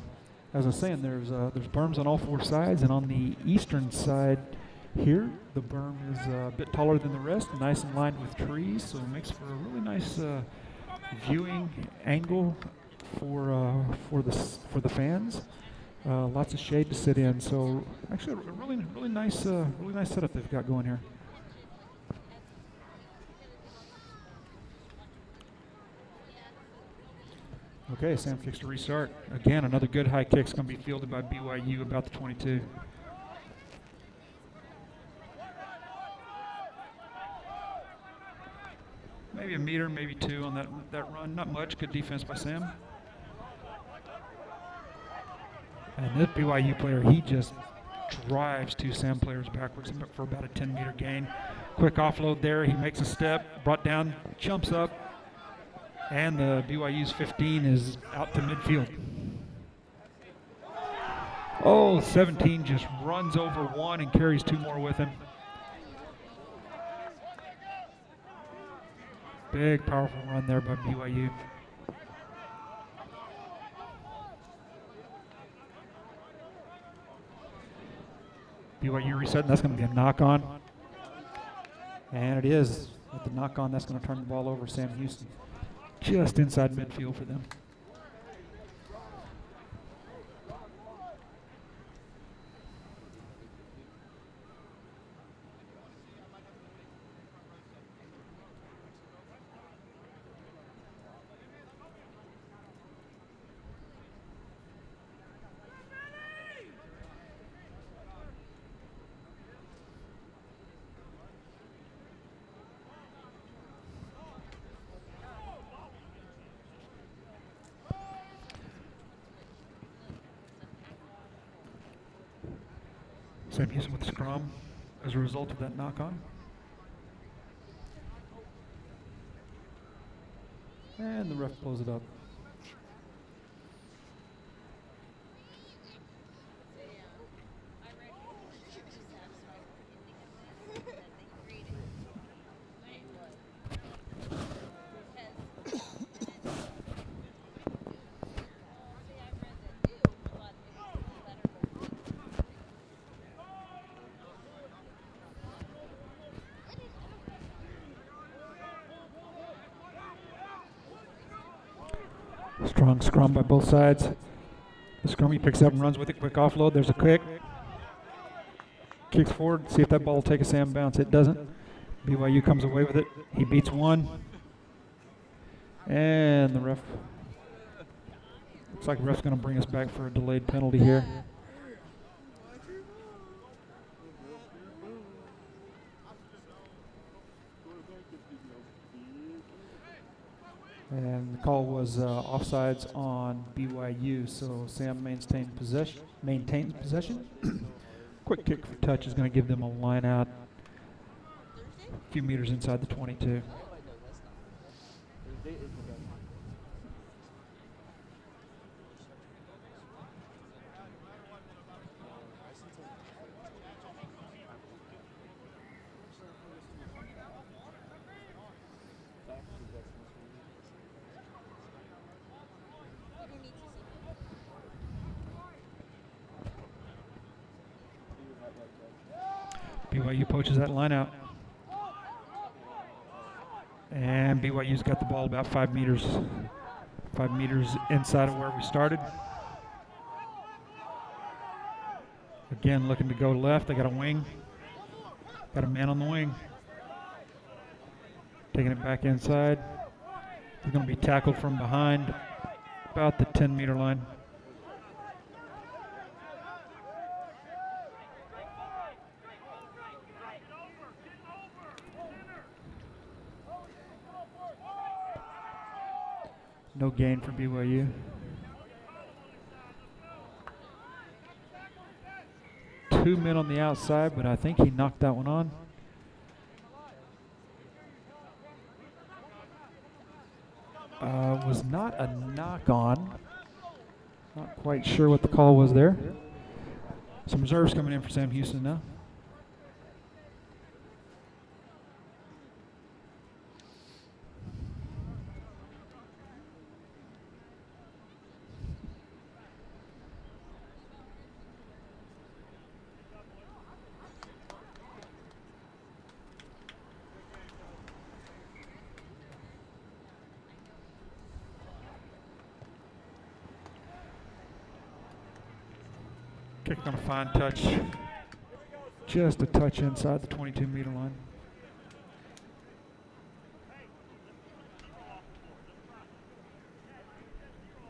As I was saying, there's berms on all four sides, and on the eastern side here, the berm is a bit taller than the rest, nice and lined with trees, so it makes for a really nice viewing angle for the fans. Lots of shade to sit in, so actually a really nice setup they've got going here. Okay, Sam kicks to restart. Again, another good high kick's going to be fielded by BYU about the 22. Maybe a meter, maybe two on that run. Not much. Good defense by Sam. And this BYU player, he just drives two Sam players backwards for about a 10-meter gain. Quick offload there. He makes a step, brought down, jumps up. And the BYU's 15 is out to midfield. Oh, 17 just runs over one and carries two more with him. Big, powerful run there by BYU. BYU resetting, that's going to be a knock-on. And it is. With the knock-on, that's going to turn the ball over Sam Houston. Just inside midfield for them. Sam Houston with the scrum as a result of that knock-on. And the ref pulls it up. Strong scrum by both sides. The scrum he picks up and runs with it. Quick offload. There's a kick. Kicks forward. See if that ball will take a Sam bounce. It doesn't. BYU comes away with it. He beats one. And the ref. Looks like the ref's going to bring us back for a delayed penalty here. And the call was offsides on BYU, so Sam maintains possession. Quick kick for touch is going to give them a line out a few meters inside the 22. BYU poaches that line out. And BYU's got the ball about 5 meters inside of where we started. Again, looking to go left. They got a wing. Got a man on the wing. Taking it back inside. He's going to be tackled from behind about the 10-meter line. No gain for BYU. Two men on the outside, but I think he knocked that one on. Was not a knock on. Not quite sure what the call was there. Some reserves coming in for Sam Houston now. Kick on a fine touch. Just a touch inside the 22-meter line.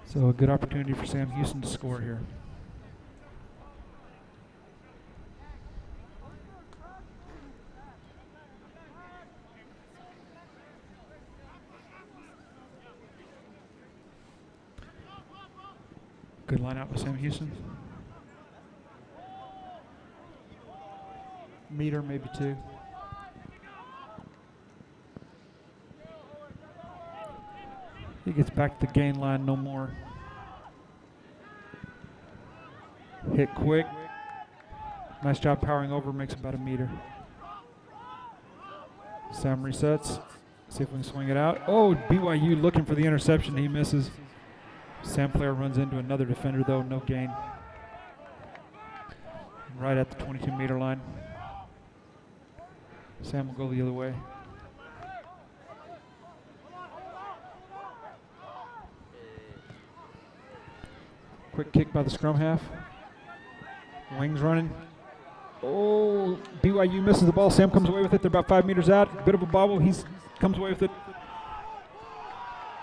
So a good opportunity for Sam Houston to score here. Good line out by Sam Houston. Meter, maybe two. He gets back to the gain line, no more. Hit quick. Nice job powering over, makes about a meter. Sam resets. See if we can swing it out. Oh, BYU looking for the interception. He misses. Sam player runs into another defender, though, no gain. Right at the 22-meter line. Sam will go the other way. Quick kick by the scrum half. Wings running. Oh, BYU misses the ball. Sam comes away with it. They're about 5 meters out. Bit of a bobble. He comes away with it.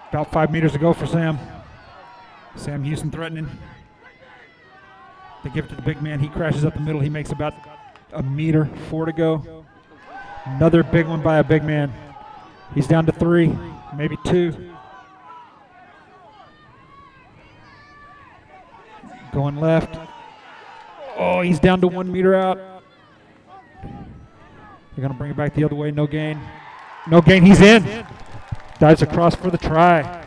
About 5 meters to go for Sam. Sam Houston threatening. They give it to the big man. He crashes up the middle. He makes about a meter. 4 to go. Another big one by a big man. He's down to 3, maybe 2. Going left. Oh, he's down to 1 meter out. They're going to bring it back the other way. No gain. No gain. He's in. Dives across for the try.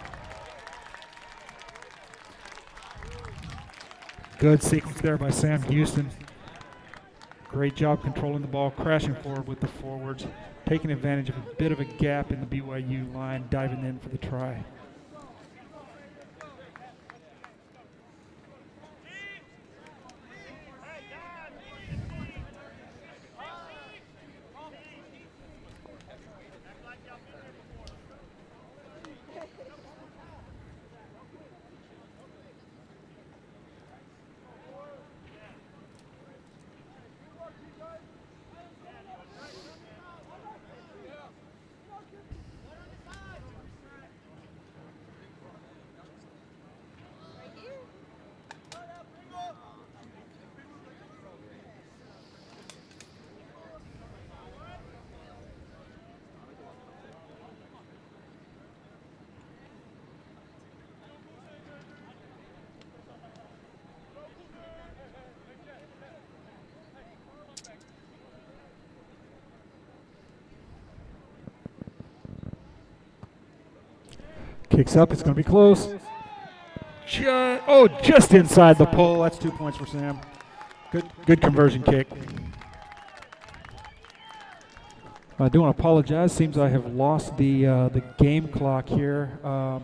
Good sequence there by Sam Houston. Great job controlling the ball, crashing forward with the forwards, taking advantage of a bit of a gap in the BYU line, diving in for the try. Kicks up, it's going to be close. Just inside the pole. That's 2 points for Sam. Good conversion kick. I do want to apologize. Seems I have lost the game clock here. I'm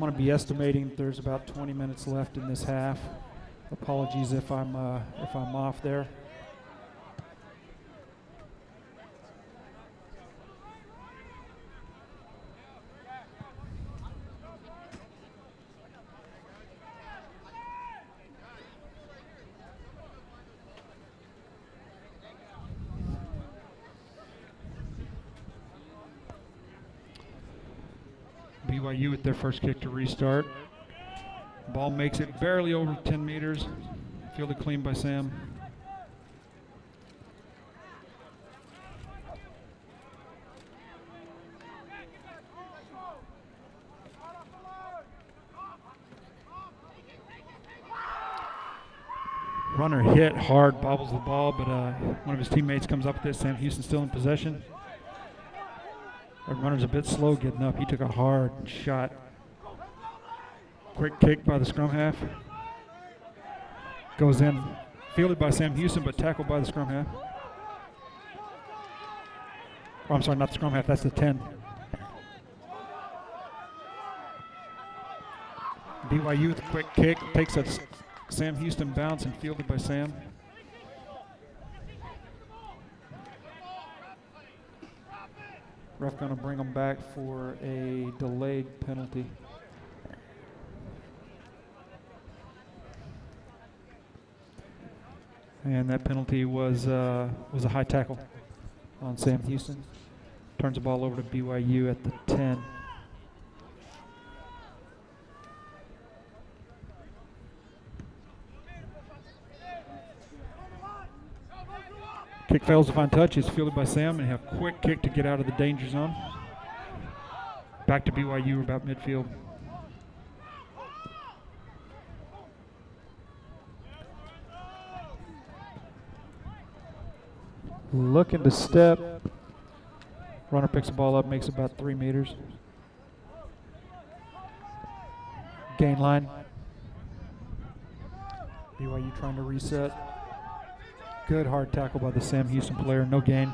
going to be estimating there's about 20 minutes left in this half. Apologies if I'm off there. BYU with their first kick to restart. Ball makes it barely over 10 meters. Fielded clean by Sam. Runner hit hard, bobbles the ball, but one of his teammates comes up with it. Sam Houston still in possession. The runner's a bit slow getting up. He took a hard shot. Quick kick by the scrum half. Goes in. Fielded by Sam Houston, but tackled by the scrum half. Oh, I'm sorry, not the scrum half. That's the 10. BYU with a quick kick. Takes a Sam Houston bounce and fielded by Sam. Ref going to bring them back for a delayed penalty. And that penalty was a high tackle on Sam Houston. Turns the ball over to BYU at the 10. Kick fails to find touch. It's fielded by Sam, and a quick kick to get out of the danger zone. Back to BYU, about midfield. Looking to step. Runner picks the ball up, makes about 3 meters. Gain line. BYU trying to reset. Good hard tackle by the Sam Houston player, no gain.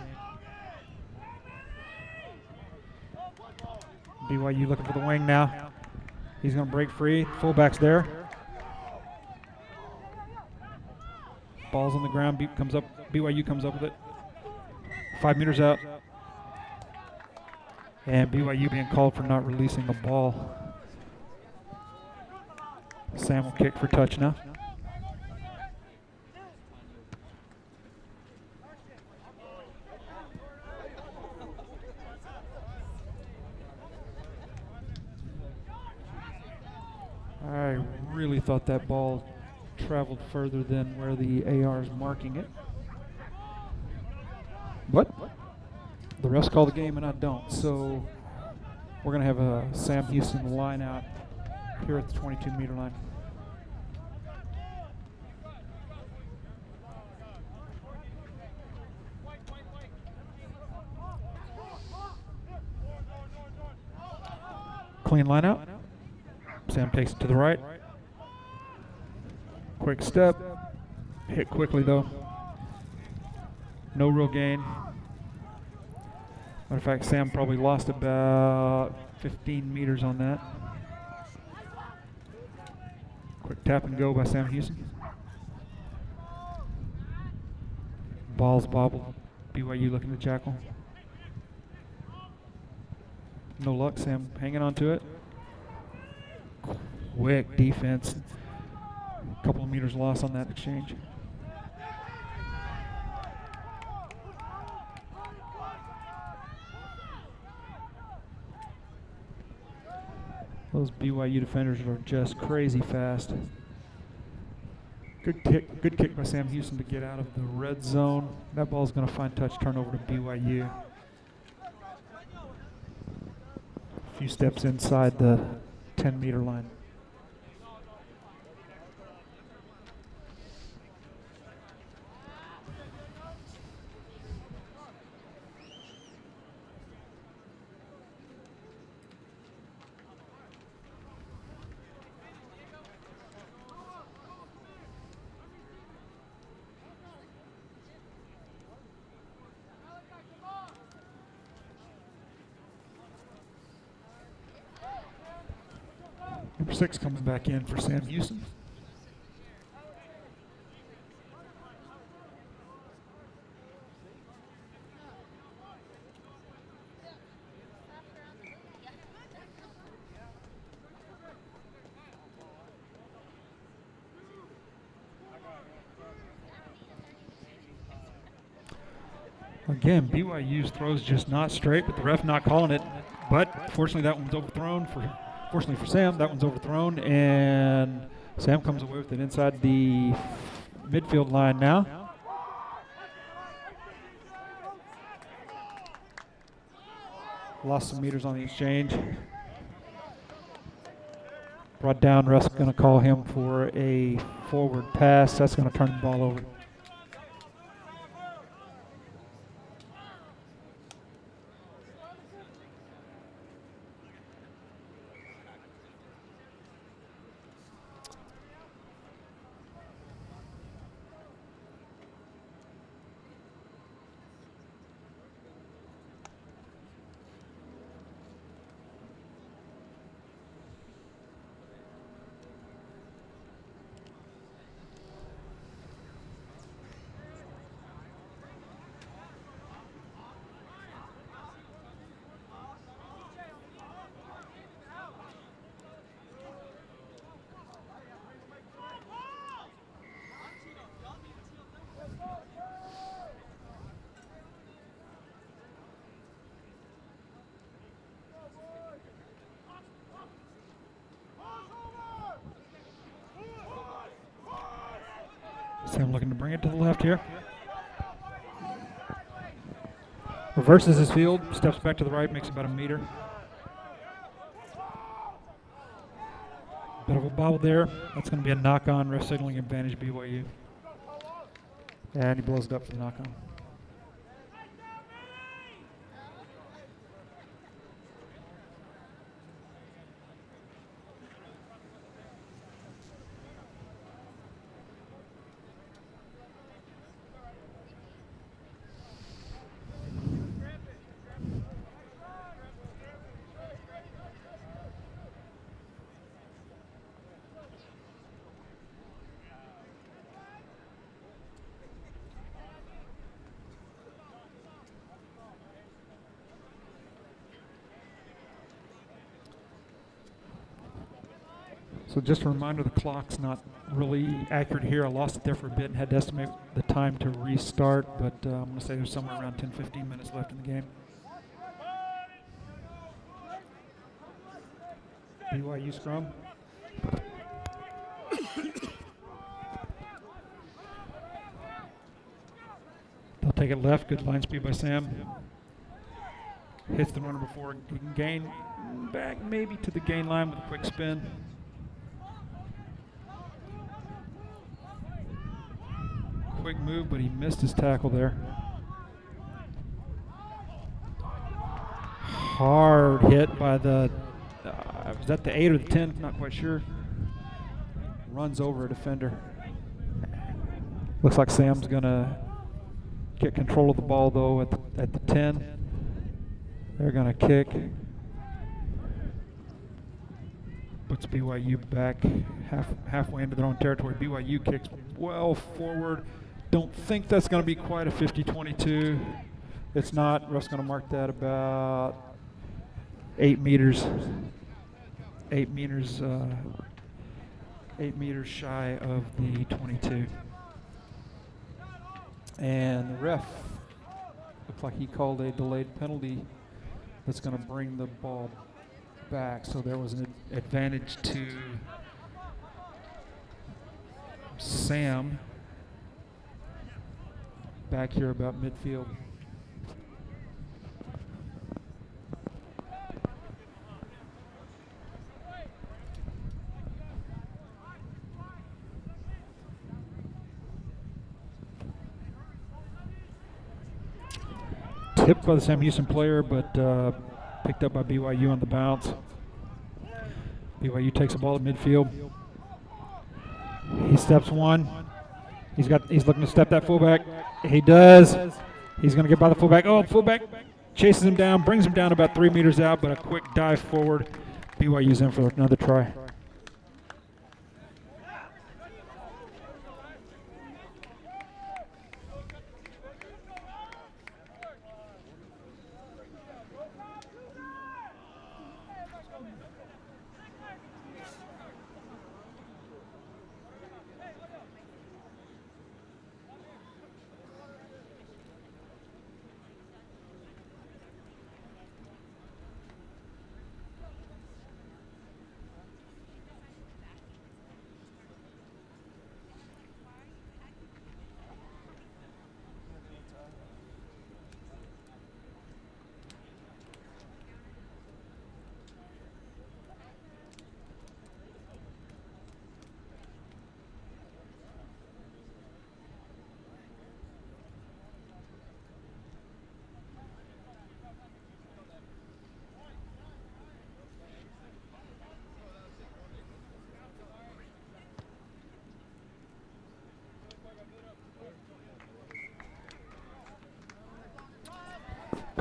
BYU looking for the wing now. He's going to break free. Fullback's there. Ball's on the ground. BYU comes up with it. 5 meters out. And BYU being called for not releasing the ball. Sam will kick for touch now. I really thought that ball traveled further than where the AR is marking it. But the refs call the game and I don't. So we're going to have a Sam Houston line out here at the 22-meter line. Clean line out. Sam takes it to the right. Quick step. Hit quickly though. No real gain. Matter of fact, Sam probably lost about 15 meters on that. Quick tap and go by Sam Houston. Ball's bobbled. BYU looking to jackal. No luck, Sam hanging on to it. Quick defense. A couple of meters lost on that exchange. Those BYU defenders are just crazy fast. Good kick by Sam Houston to get out of the red zone. That ball's going to find touch, turn over to BYU. A few steps inside the 10-meter line. Number 6 coming back in for Sam Houston. Again, BYU's throw's just not straight, but the ref not calling it. But fortunately, that one's overthrown. Fortunately for Sam, that one's overthrown, and Sam comes away with it inside the midfield line now. Lost some meters on the exchange. Brought down, ref's going to call him for a forward pass. That's going to turn the ball over. Sam looking to bring it to the left here. Reverses his field, steps back to the right, makes about a meter. Bit of a bobble there. That's going to be a knock-on, ref signaling advantage BYU. And he blows it up for the knock-on. So just a reminder, the clock's not really accurate here. I lost it there for a bit and had to estimate the time to restart, but I'm going to say there's somewhere around 10-15 minutes left in the game. BYU scrum. They'll take it left. Good line speed by Sam. Hits the runner before he can gain back maybe to the gain line with a quick spin. Quick move, but he missed his tackle there. Hard hit by the, was that the 8 or the 10? Not quite sure. Runs over a defender. Looks like Sam's gonna get control of the ball though at the 10. They're gonna kick. Puts BYU back halfway into their own territory. BYU kicks well forward. Don't think that's going to be quite a 50-22. It's not. Ref's going to mark that about 8 meters. 8 meters. 8 meters shy of the 22. And the ref looks like he called a delayed penalty that's going to bring the ball back. So there was an advantage to Sam back here about midfield. Tipped by the Sam Houston player, but picked up by BYU on the bounce. BYU takes the ball at midfield. He steps one. He's looking to step that fullback. He does. He's going to get by the fullback. Oh, fullback chases him down, brings him down about 3 meters out, but a quick dive forward. BYU's in for another try.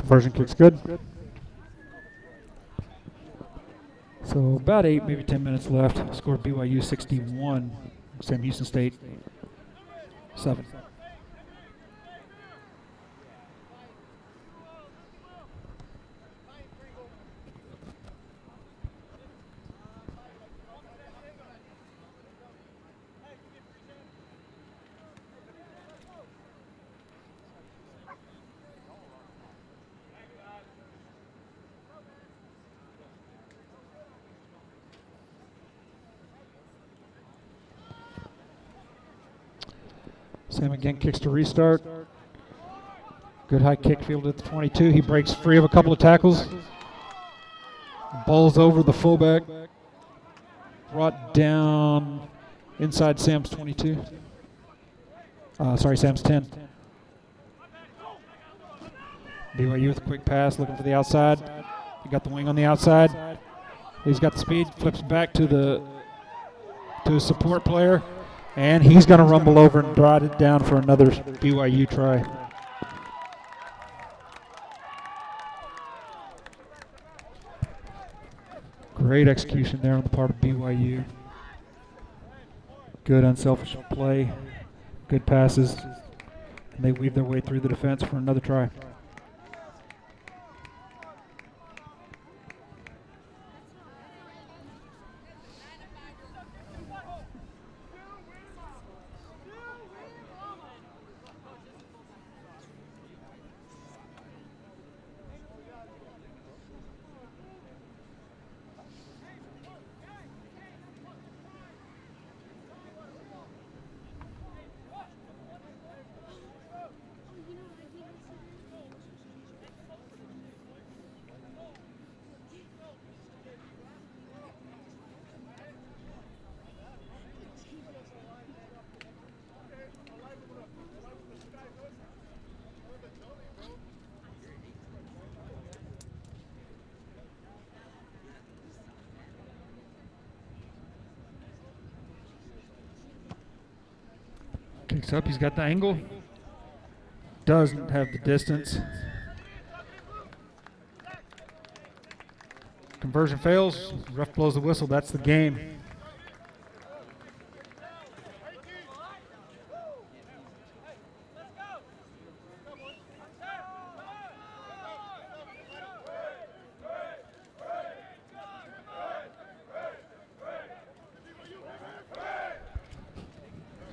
Conversion kick's good. So about 8, maybe 10 minutes left. Score BYU 61, Sam Houston State 7. Sam again kicks to restart. Good high kick fielded at the 22. He breaks free of a couple of tackles. Ball's over the fullback. Brought down inside Sam's 22. Sam's 10. BYU with a quick pass, looking for the outside. He got the wing on the outside. He's got the speed, flips back to his support player. And he's going to rumble over and drive it down for another BYU try. Great execution there on the part of BYU. Good unselfish play, good passes, and they weave their way through the defense for another try. Kicks up, he's got the angle. Doesn't have the distance. Conversion fails. Ref blows the whistle. That's the game.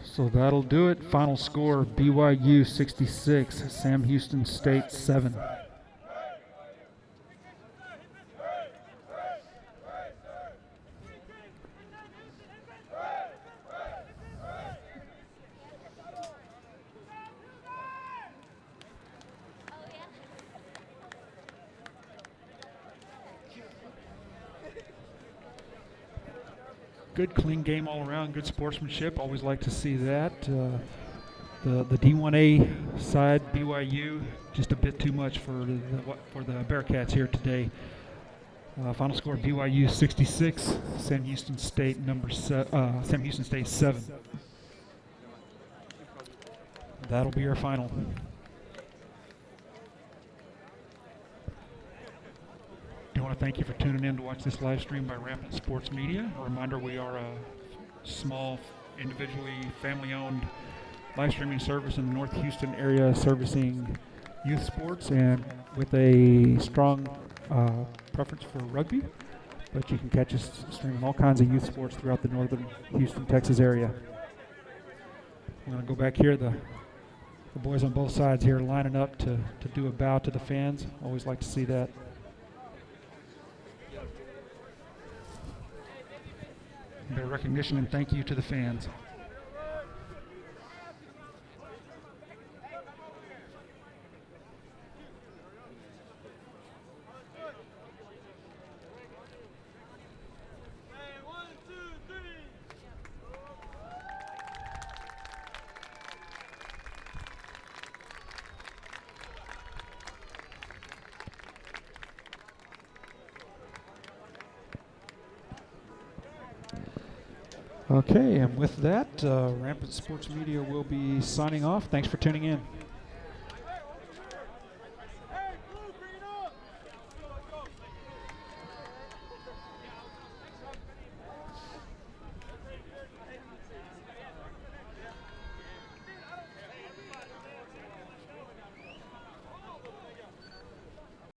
So that'll do it. Final score, BYU 66, Sam Houston State 7. Good, clean game all around. Good sportsmanship. Always like to see that. The D1A side, BYU, just a bit too much for the Bearcats here today. Final score: BYU 66, Sam Houston State 7. That'll be our final. I want to thank you for tuning in to watch this live stream by Rampant Sports Media. A reminder, we are a small, individually family-owned live streaming service in the North Houston area, servicing youth sports and with a strong preference for rugby. But you can catch us streaming all kinds of youth sports throughout the northern Houston, Texas area. I'm going to go back here. The boys on both sides here lining up to do a bow to the fans. Always like to see that. A bit of recognition and thank you to the fans. Okay, and with that, Rampant Sports Media will be signing off. Thanks for tuning in.